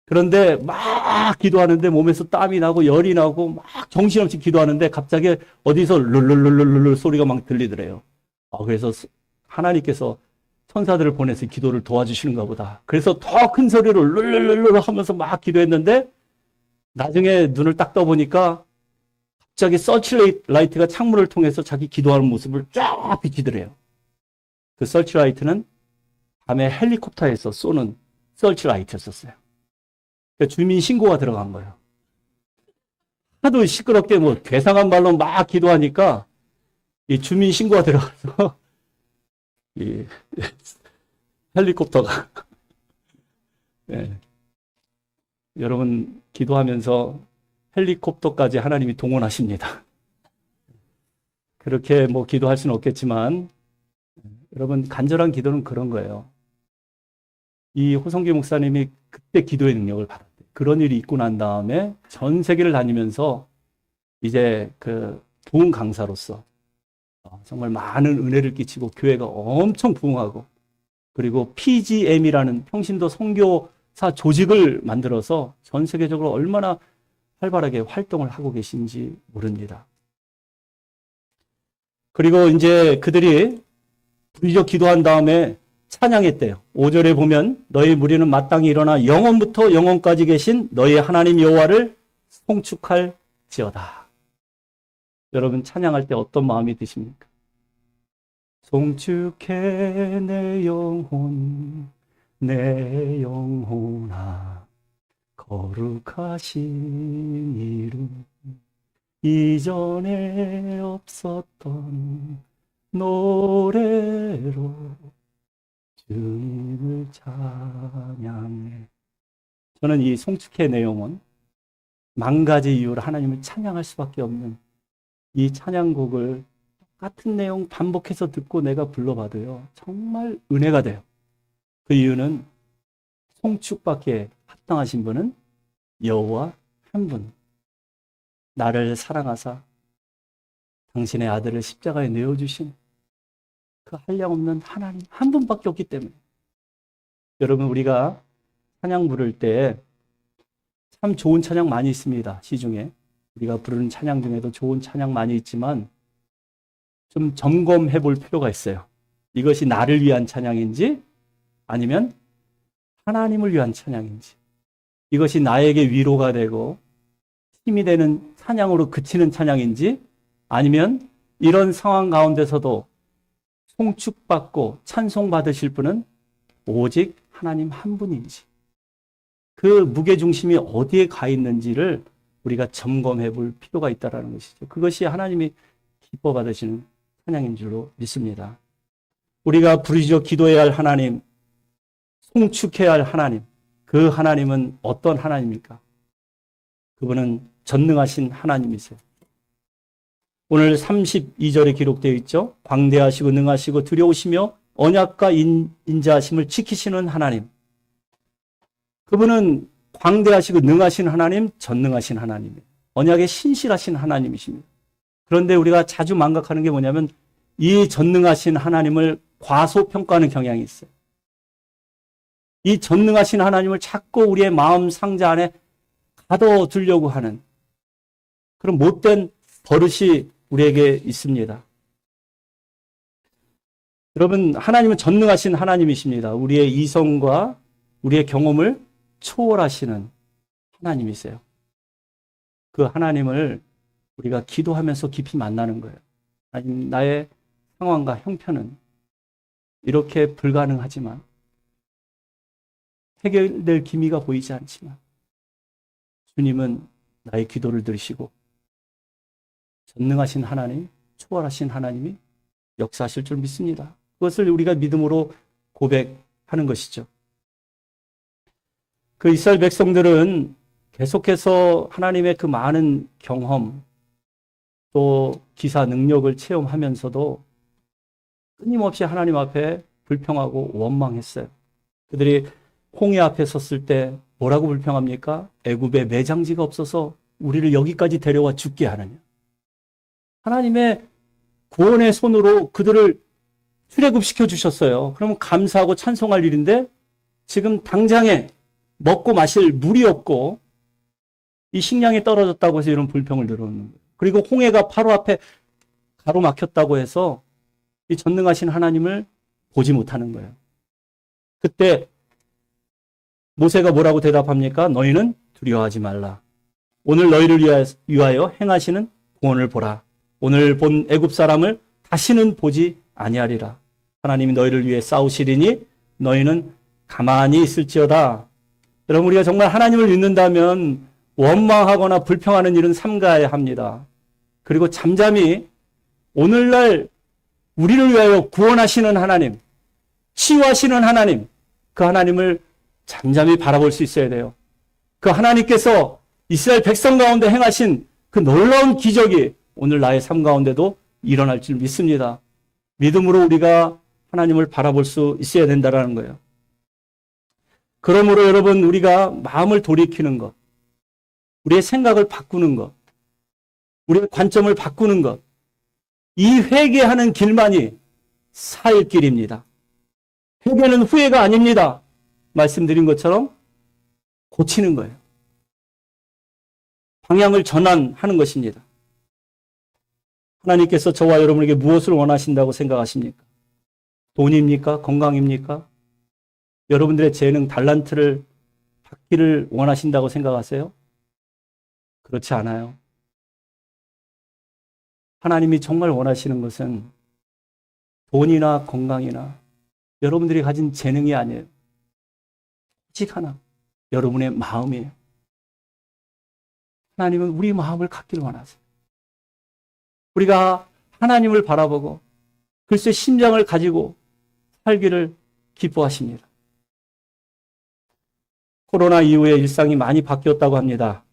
그런데 막 기도하는데 몸에서 땀이 나고 열이 나고 막 정신없이 기도하는데 갑자기 어디서 룰룰룰룰룰 소리가 막 들리더래요. 그래서 하나님께서 천사들을 보내서 기도를 도와주시는가 보다. 그래서 더 큰 소리로 룰룰룰룰 하면서 막 기도했는데 나중에 눈을 딱 떠보니까 갑자기 서치라이트가 창문을 통해서 자기 기도하는 모습을 쫙 비치더래요. 그 서치라이트는 밤에 헬리콥터에서 쏘는 서치라이트였었어요. 그러니까 주민 신고가 들어간 거예요. 하도 시끄럽게 뭐 괴상한 말로 막 기도하니까 이 주민 신고가 들어가서 이 헬리콥터가 네. 여러분 기도하면서 헬리콥터까지 하나님이 동원하십니다. 그렇게 뭐 기도할 수는 없겠지만 여러분 간절한 기도는 그런 거예요. 이 호성기 목사님이 그때 기도의 능력을 받았대요. 그런 일이 있고 난 다음에 전 세계를 다니면서 이제 그 부흥 강사로서 정말 많은 은혜를 끼치고 교회가 엄청 부흥하고 그리고 PGM이라는 평신도 선교사 조직을 만들어서 전 세계적으로 얼마나 활발하게 활동을 하고 계신지 모릅니다. 그리고 이제 그들이 부르짖어 기도한 다음에 찬양했대요. 5절에 보면 너희 무리는 마땅히 일어나 영원부터 영원까지 계신 너희 하나님 여호와를 송축할지어다. 여러분 찬양할 때 어떤 마음이 드십니까? 송축해 내 영혼아 거룩하신 이름 이전에 없었던 노래로 주님을 찬양해. 저는 이 송축해 내 영혼 만 가지 이유로 하나님을 찬양할 수밖에 없는 이 찬양곡을 같은 내용 반복해서 듣고 내가 불러봐도요 정말 은혜가 돼요. 그 이유는 송축받기에 합당하신 분은 여호와 한 분, 나를 사랑하사 당신의 아들을 십자가에 내어주신 그 한량없는 하나님 한 분밖에 없기 때문에. 여러분 우리가 찬양 부를 때 참 좋은 찬양 많이 있습니다. 시중에 우리가 부르는 찬양 중에도 좋은 찬양 많이 있지만 좀 점검해 볼 필요가 있어요. 이것이 나를 위한 찬양인지 아니면 하나님을 위한 찬양인지, 이것이 나에게 위로가 되고 힘이 되는 찬양으로 그치는 찬양인지 아니면 이런 상황 가운데서도 송축받고 찬송받으실 분은 오직 하나님 한 분인지, 그 무게중심이 어디에 가 있는지를 우리가 점검해 볼 필요가 있다는 것이죠. 그것이 하나님이 기뻐 받으시는 찬양인 줄로 믿습니다. 우리가 부르짖어 기도해야 할 하나님, 송축해야 할 하나님, 그 하나님은 어떤 하나님입니까? 그분은 전능하신 하나님이세요. 오늘 32절에 기록되어 있죠. 광대하시고 능하시고 두려우시며 언약과 인자하심을 지키시는 하나님. 그분은 광대하시고 능하신 하나님, 전능하신 하나님이에요. 언약에 신실하신 하나님이십니다. 그런데 우리가 자주 망각하는 게 뭐냐면 이 전능하신 하나님을 과소평가하는 경향이 있어요. 이 전능하신 하나님을 자꾸 우리의 마음 상자 안에 가둬두려고 하는 그런 못된 버릇이 우리에게 있습니다. 여러분, 하나님은 전능하신 하나님이십니다. 우리의 이성과 우리의 경험을 초월하시는 하나님이세요. 그 하나님을 우리가 기도하면서 깊이 만나는 거예요. 하나님, 나의 상황과 형편은 이렇게 불가능하지만 해결될 기미가 보이지 않지만 주님은 나의 기도를 들으시고 전능하신 하나님, 초월하신 하나님이 역사하실 줄 믿습니다. 그것을 우리가 믿음으로 고백하는 것이죠. 그 이스라엘 백성들은 계속해서 하나님의 그 많은 경험, 또 기사 능력을 체험하면서도 끊임없이 하나님 앞에 불평하고 원망했어요. 그들이 홍해 앞에 섰을 때 뭐라고 불평합니까? 애굽에 매장지가 없어서 우리를 여기까지 데려와 죽게 하느냐. 하나님의 구원의 손으로 그들을 출애굽시켜 주셨어요. 그러면 감사하고 찬송할 일인데 지금 당장에 먹고 마실 물이 없고 이 식량이 떨어졌다고 해서 이런 불평을 들어오는 거예요. 그리고 홍해가 바로 앞에 가로막혔다고 해서 이 전능하신 하나님을 보지 못하는 거예요. 그때 모세가 뭐라고 대답합니까? 너희는 두려워하지 말라. 오늘 너희를 위하여 행하시는 구원을 보라. 오늘 본 애굽 사람을 다시는 보지 아니하리라. 하나님이 너희를 위해 싸우시리니 너희는 가만히 있을지어다. 여러분, 우리가 정말 하나님을 믿는다면 원망하거나 불평하는 일은 삼가야 합니다. 그리고 잠잠히 오늘날 우리를 위하여 구원하시는 하나님, 치유하시는 하나님, 그 하나님을 잠잠히 바라볼 수 있어야 돼요. 그 하나님께서 이스라엘 백성 가운데 행하신 그 놀라운 기적이 오늘 나의 삶 가운데도 일어날 줄 믿습니다. 믿음으로 우리가 하나님을 바라볼 수 있어야 된다는 거예요. 그러므로 여러분, 우리가 마음을 돌이키는 것, 우리의 생각을 바꾸는 것, 우리의 관점을 바꾸는 것, 이 회개하는 길만이 살 길입니다. 회개는 후회가 아닙니다. 말씀드린 것처럼 고치는 거예요. 방향을 전환하는 것입니다. 하나님께서 저와 여러분에게 무엇을 원하신다고 생각하십니까? 돈입니까? 건강입니까? 여러분들의 재능, 달란트를 받기를 원하신다고 생각하세요? 그렇지 않아요. 하나님이 정말 원하시는 것은 돈이나 건강이나 여러분들이 가진 재능이 아니에요. 오직 하나, 여러분의 마음이에요. 하나님은 우리 마음을 갖기를 원하세요. 우리가 하나님을 바라보고 글쎄 심장을 가지고 살기를 기뻐하십니다. 코로나 이후에 일상이 많이 바뀌었다고 합니다.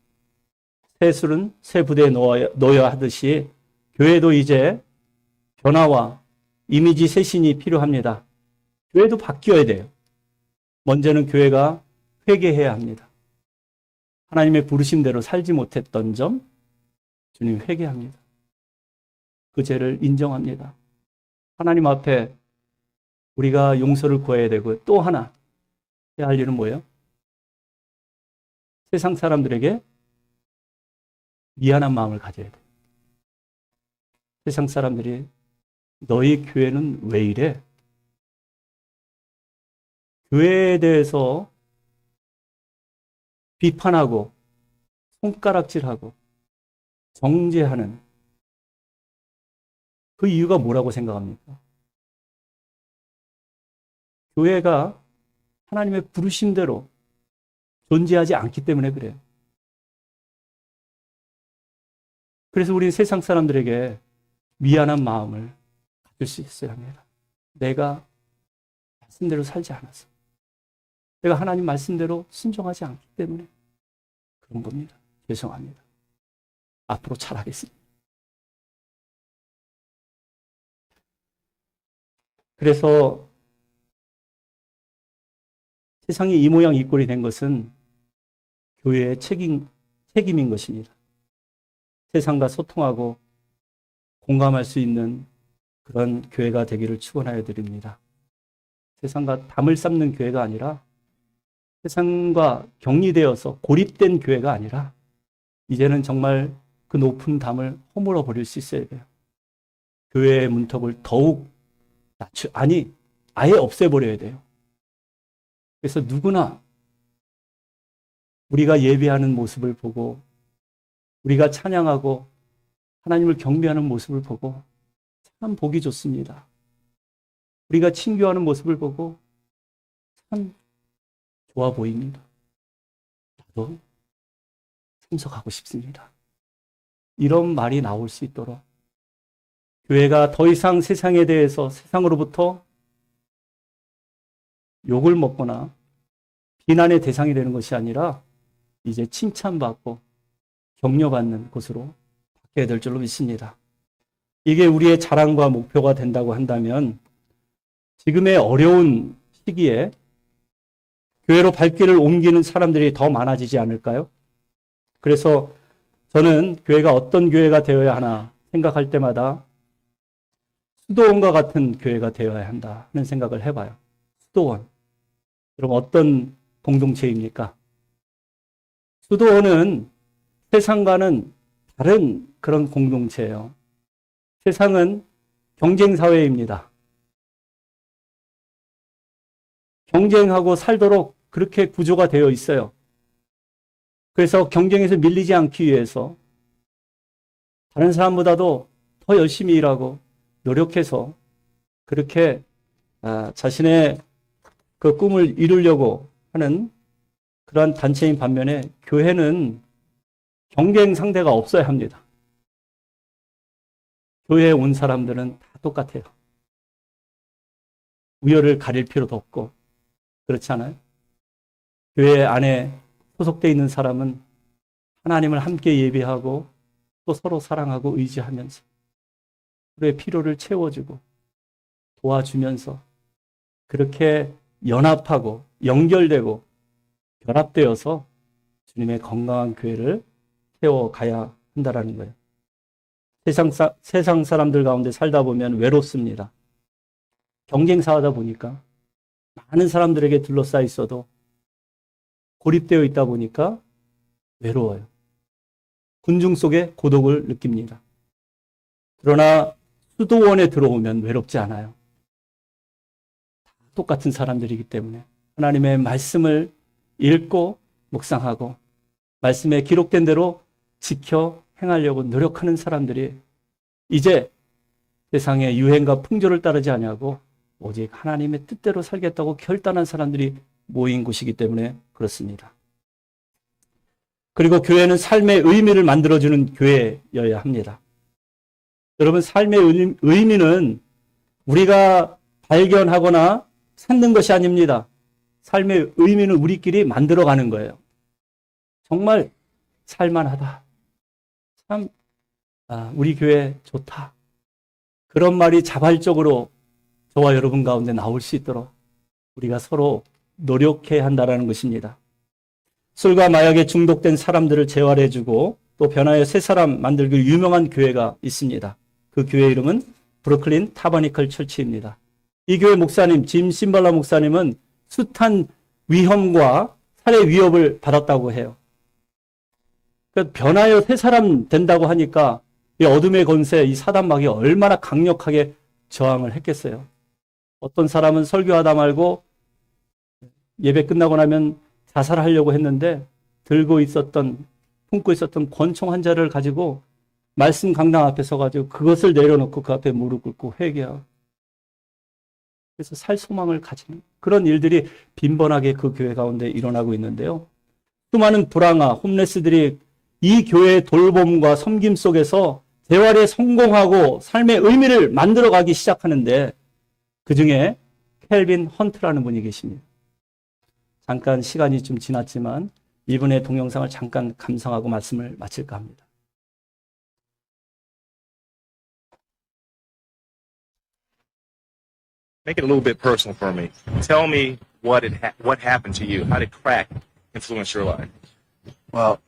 새술은 새 부대에 놓여야 하듯이 교회도 이제 변화와 이미지 쇄신이 필요합니다. 교회도 바뀌어야 돼요. 먼저는 교회가 회개해야 합니다. 하나님의 부르심대로 살지 못했던 점, 주님 회개합니다. 그 죄를 인정합니다. 하나님 앞에 우리가 용서를 구해야 되고, 또 하나 해야 할 일은 뭐예요? 세상 사람들에게 미안한 마음을 가져야 돼요. 세상 사람들이 너희 교회는 왜 이래? 교회에 대해서 비판하고 손가락질하고 정죄하는 그 이유가 뭐라고 생각합니까? 교회가 하나님의 부르심대로 존재하지 않기 때문에 그래요. 그래서 우리는 세상 사람들에게 미안한 마음을 가질 수 있어야 합니다. 내가 말씀대로 살지 않아서, 내가 하나님 말씀대로 순종하지 않기 때문에 그런 겁니다. 죄송합니다. 앞으로 잘하겠습니다. 그래서 세상이 이 모양 이 꼴이 된 것은 교회의 책임인 것입니다. 세상과 소통하고 공감할 수 있는 그런 교회가 되기를 축원하여 드립니다. 세상과 담을 쌓는 교회가 아니라, 세상과 격리되어서 고립된 교회가 아니라, 이제는 정말 그 높은 담을 허물어 버릴 수 있어야 돼요. 교회의 문턱을 더욱 아예 없애버려야 돼요. 그래서 누구나 우리가 예배하는 모습을 보고, 우리가 찬양하고 하나님을 경배하는 모습을 보고 참 보기 좋습니다. 우리가 친교하는 모습을 보고 참 좋아 보입니다. 나도 참석하고 싶습니다. 이런 말이 나올 수 있도록 교회가 더 이상 세상에 대해서 세상으로부터 욕을 먹거나 비난의 대상이 되는 것이 아니라 이제 칭찬받고 격려받는 곳으로 바뀌어야 될 줄로 믿습니다. 이게 우리의 자랑과 목표가 된다고 한다면 지금의 어려운 시기에 교회로 발길을 옮기는 사람들이 더 많아지지 않을까요? 그래서 저는 교회가 어떤 교회가 되어야 하나 생각할 때마다 수도원과 같은 교회가 되어야 한다 하는 생각을 해봐요. 수도원. 여러분 어떤 공동체입니까? 수도원은 세상과는 다른 그런 공동체예요. 세상은 경쟁사회입니다. 경쟁하고 살도록 그렇게 구조가 되어 있어요. 그래서 경쟁에서 밀리지 않기 위해서 다른 사람보다도 더 열심히 일하고 노력해서 그렇게 자신의 그 꿈을 이루려고 하는 그러한 단체인 반면에 교회는 경쟁 상대가 없어야 합니다. 교회에 온 사람들은 다 똑같아요. 우열을 가릴 필요도 없고 그렇지 않아요? 교회 안에 소속되어 있는 사람은 하나님을 함께 예배하고 또 서로 사랑하고 의지하면서 서로의 필요를 채워주고 도와주면서 그렇게 연합하고 연결되고 결합되어서 주님의 건강한 교회를 세워가야 한다는 거예요. 세상 사람들 가운데 살다 보면 외롭습니다. 경쟁사하다 보니까 많은 사람들에게 둘러싸여 있어도 고립되어 있다 보니까 외로워요. 군중 속에 고독을 느낍니다. 그러나 수도원에 들어오면 외롭지 않아요. 똑같은 사람들이기 때문에 하나님의 말씀을 읽고 묵상하고 말씀에 기록된 대로 지켜 행하려고 노력하는 사람들이 이제 세상의 유행과 풍조를 따르지 아니하고 오직 하나님의 뜻대로 살겠다고 결단한 사람들이 모인 곳이기 때문에 그렇습니다. 그리고 교회는 삶의 의미를 만들어주는 교회여야 합니다. 여러분, 삶의 의미는 우리가 발견하거나 찾는 것이 아닙니다. 삶의 의미는 우리끼리 만들어가는 거예요. 정말 살만하다. 참, 우리 교회 좋다. 그런 말이 자발적으로 저와 여러분 가운데 나올 수 있도록 우리가 서로 노력해야 한다는 것입니다. 술과 마약에 중독된 사람들을 재활해주고 또 변화의 새 사람 만들기 유명한 교회가 있습니다. 그 교회 이름은 브루클린 타버니컬 철치입니다. 이 교회 목사님, 짐 심발라 목사님은 숱한 위험과 살해 위협을 받았다고 해요. 그러니까 변화의 새 사람 된다고 하니까 이 어둠의 권세, 이 사단마귀가 얼마나 강력하게 저항을 했겠어요. 어떤 사람은 설교하다 말고 예배 끝나고 나면 자살하려고 했는데 품고 있었던 권총 한 자를 가지고 말씀 강당 앞에 서가지고 그것을 내려놓고 그 앞에 무릎 꿇고 회개하고 그래서 살 소망을 가지는 그런 일들이 빈번하게 그 교회 가운데 일어나고 있는데요. 수많은 불황아, 홈레스들이 이 교회의 돌봄과 섬김 속에서 재활에 성공하고 삶의 의미를 만들어가기 시작하는데 그 중에 켈빈 헌트라는 분이 계십니다. 잠깐 시간이 좀 지났지만 이분의 동영상을 잠깐 감상하고 말씀을 마칠까 합니다. Make it a little bit personal for me. Tell me what happened to you. How did crack influence your life? Well,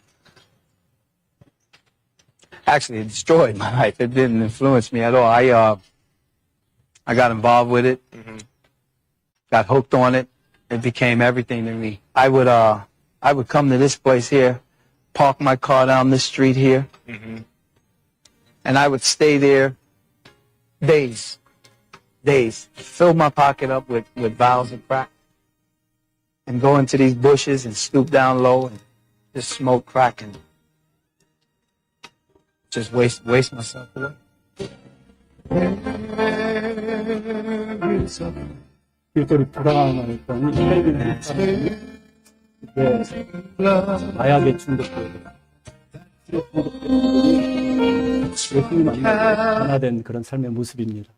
actually, it destroyed my life. It didn't influence me at all. I got involved with it, got hooked on it. It became everything to me. I would come to this place here, park my car down this street here, and I would stay there days, fill my pocket up with vials of crack, and go into these bushes and stoop down low and just smoke crack and just waste myself away. 길거리 불황을 했던 켈빈 목사님 네, 마약에 중독되고 예수님 만나고 변화된 그런 삶의 모습입니다.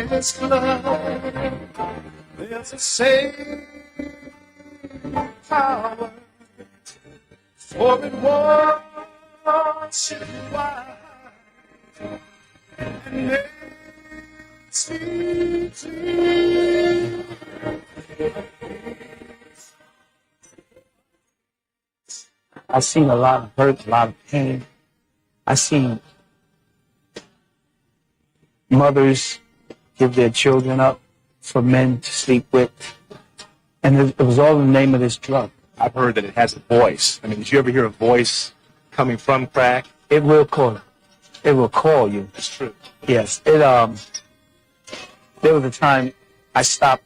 His blood, there's a saving power, for it washes white and makes me clean. I've seen a lot of hurt, a lot of pain. I've seen mothers give their children up for men to sleep with. And it was all in the name of this drug. I've heard that it has a voice. I mean, did you ever hear a voice coming from crack? It will call you. It will call you. It's true. Yes. There was a time I stopped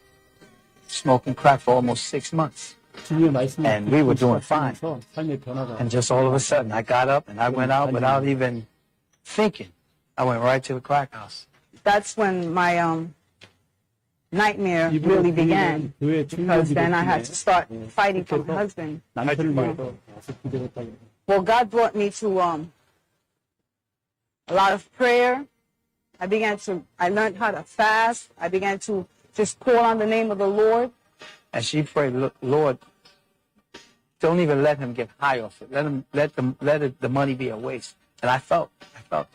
smoking crack for almost 6 months. 주님의 말씀을 And we were doing fine. 듣고 삶의 변화가 And just all of a sudden, I got up and I went out without even thinking. I went right to the crack house. That's when my nightmare really began, 교회 because 중독이 then I had to start 네, fighting for my 그래서 husband. 남편을 위해서 계속 기도했다고. Well, God brought me to a lot of prayer. I learned how to fast. I began to just call on the name of the Lord. And she prayed, Lord, don't even let him get high off it. Let the money be a waste. And I felt that.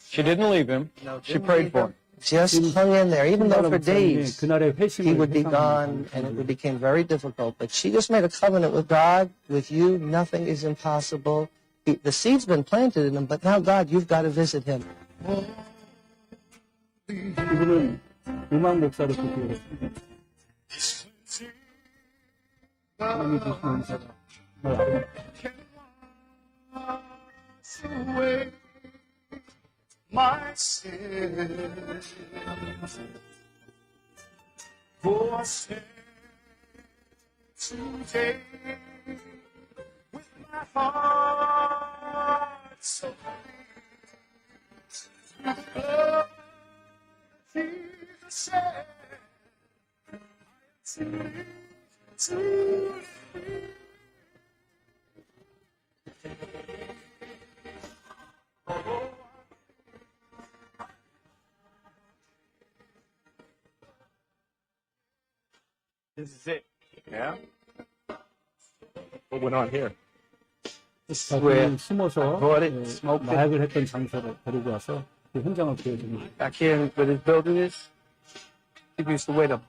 She didn't leave him. She prayed for him. Just hung in there, even though for days 그날의 he 회심을 would be gone and it became very difficult. But she just made a covenant with God, with you. Nothing is impossible. The seed's been planted in him, but now God, you've got to visit him. 이분은 음악 목사로 기도했습니다. 하나님이 주신 은사가 정말 아름답다. Wash away my sins. For I stand today with my heart so clean. Through the blood Jesus shed, I am to live free. This is it. Yeah? What went on here? This is where 자기는 숨어서 bought it, 예, smoked it. 마약을 했던 장소를 데리고 와서 그 현장을 보여줍니다. Back here where this building is, people used to wait a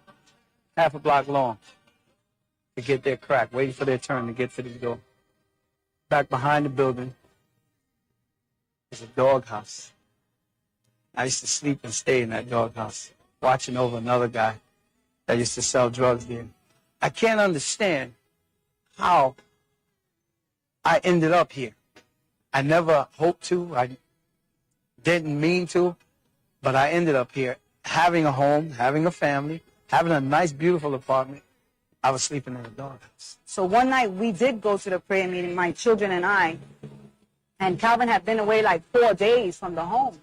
half a block long to get their crack, waiting for their turn to get to the door. Back behind the building is a doghouse. I used to sleep and stay in that doghouse, watching over another guy that used to sell drugs there. I can't understand how I ended up here. I never hoped to. I didn't mean to, but I ended up here having a home, having a family, having a nice, beautiful apartment. I was sleeping in a doghouse. So one night we did go to the prayer meeting, my children and I, and Calvin had been away like 4 days from the home.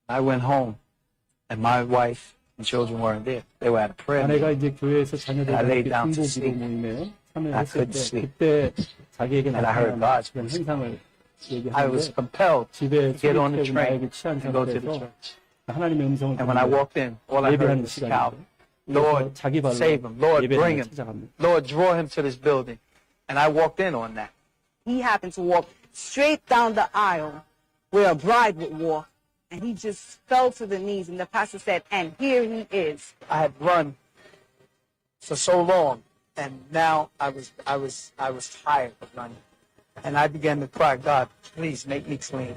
I went home, and my wife and children weren't there. They were at a prayer meeting. 아내가 이제 교회에서 자녀들과 I 함께 laid down to 중보기도 sleep. 모임에 I 참여했을 couldn't 때 sleep. 그때 자기에게 And I heard 나타난 God's 그런 voice. 현상을 I was 얘기하는데 compelled 집에 to get on the 술이 train 마약에 취한 and go to the 상태에서 church. 하나님의 음성을 And when I 듣는데 walked in, all I heard 예배하는 was 시간인데 Calvin. Lord, 자기 발로 save him. Lord, bring 예배를 him. 찾아갑니다. Lord, draw him to this building. And I walked in on that. He happened to walk straight down the aisle where a bride would walk, and he just fell to the knees, and the pastor said, and here he is. I had run for so long, and now I was tired of running. And I began to cry, God, please make me clean.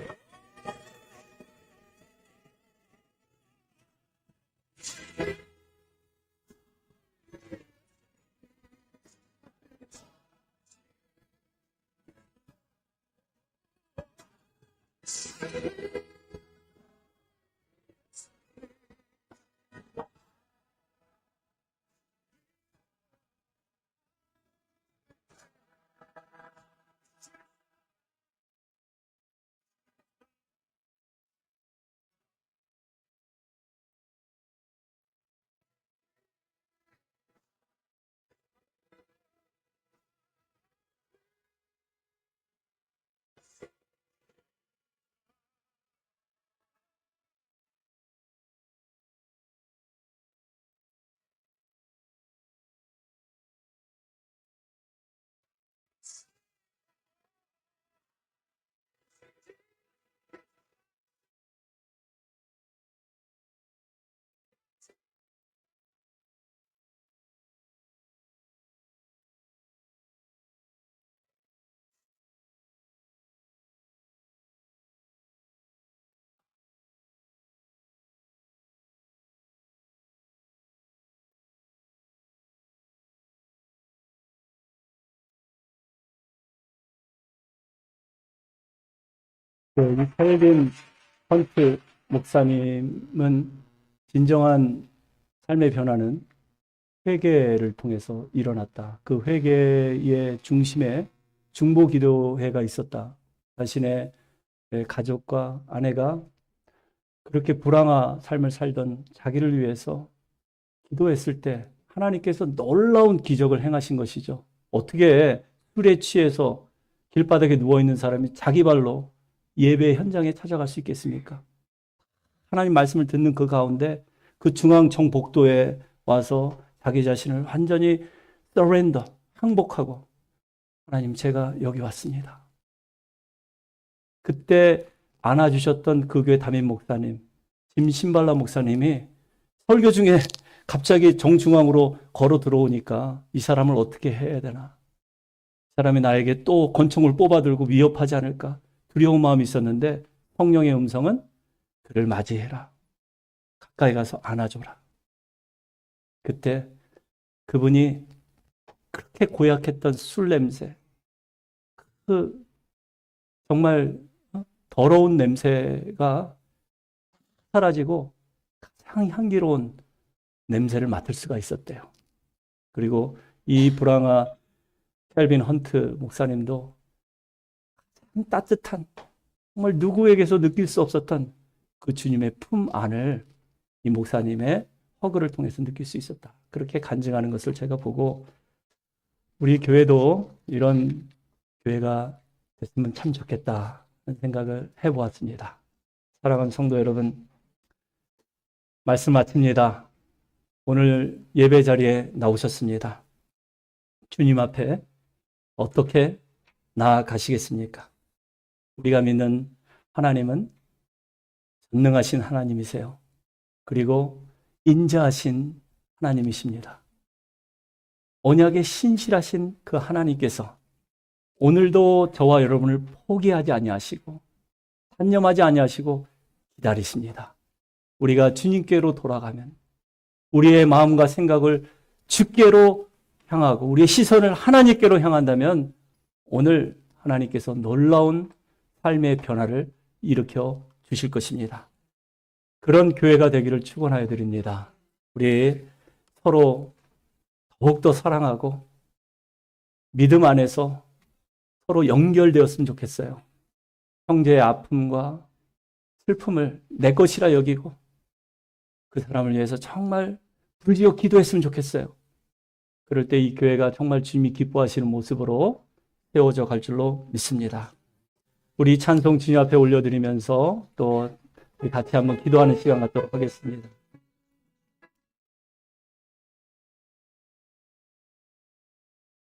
이 켈빈 헌트 목사님은 진정한 삶의 변화는 회개를 통해서 일어났다. 그 회개의 중심에 중보기도회가 있었다. 자신의 가족과 아내가 그렇게 불황화 삶을 살던 자기를 위해서 기도했을 때 하나님께서 놀라운 기적을 행하신 것이죠. 어떻게 술에 취해서 길바닥에 누워있는 사람이 자기 발로 예배 현장에 찾아갈 수 있겠습니까? 하나님 말씀을 듣는 그 가운데 그 중앙 정복도에 와서 자기 자신을 완전히 surrender, 항복하고 하나님 제가 여기 왔습니다. 그때 안아주셨던 그 교회 담임 목사님, 짐 신발라 목사님이 설교 중에 갑자기 정중앙으로 걸어 들어오니까 이 사람을 어떻게 해야 되나? 이 사람이 나에게 또 권총을 뽑아들고 위협하지 않을까? 두려운 마음이 있었는데 성령의 음성은 그를 맞이해라. 가까이 가서 안아줘라. 그때 그분이 그렇게 고약했던 술 냄새, 그 정말 더러운 냄새가 사라지고 가장 향기로운 냄새를 맡을 수가 있었대요. 그리고 이 불황화 켈빈 헌트 목사님도 가장 따뜻한, 정말 누구에게서 느낄 수 없었던 그 주님의 품 안을 이 목사님의 허그를 통해서 느낄 수 있었다. 그렇게 간증하는 것을 제가 보고 우리 교회도 이런 교회가 됐으면 참 좋겠다 하는 생각을 해보았습니다. 사랑하는 성도 여러분, 말씀 마칩니다. 오늘 예배 자리에 나오셨습니다. 주님 앞에 어떻게 나아가시겠습니까? 우리가 믿는 하나님은 전능하신 하나님이세요. 그리고 인자하신 하나님이십니다. 언약에 신실하신 그 하나님께서 오늘도 저와 여러분을 포기하지 아니하시고 단념하지 아니하시고 기다리십니다. 우리가 주님께로 돌아가면 우리의 마음과 생각을 주께로 향하고 우리의 시선을 하나님께로 향한다면 오늘 하나님께서 놀라운 삶의 변화를 일으켜 주실 것입니다. 그런 교회가 되기를 축원하여 드립니다. 우리 서로 더욱더 사랑하고 믿음 안에서 서로 연결되었으면 좋겠어요. 형제의 아픔과 슬픔을 내 것이라 여기고 그 사람을 위해서 정말 불지어 기도했으면 좋겠어요. 그럴 때 이 교회가 정말 주님이 기뻐하시는 모습으로 세워져 갈 줄로 믿습니다. 우리 찬송 주님 앞에 올려드리면서 또 같이 한번 기도하는 시간 갖도록 하겠습니다.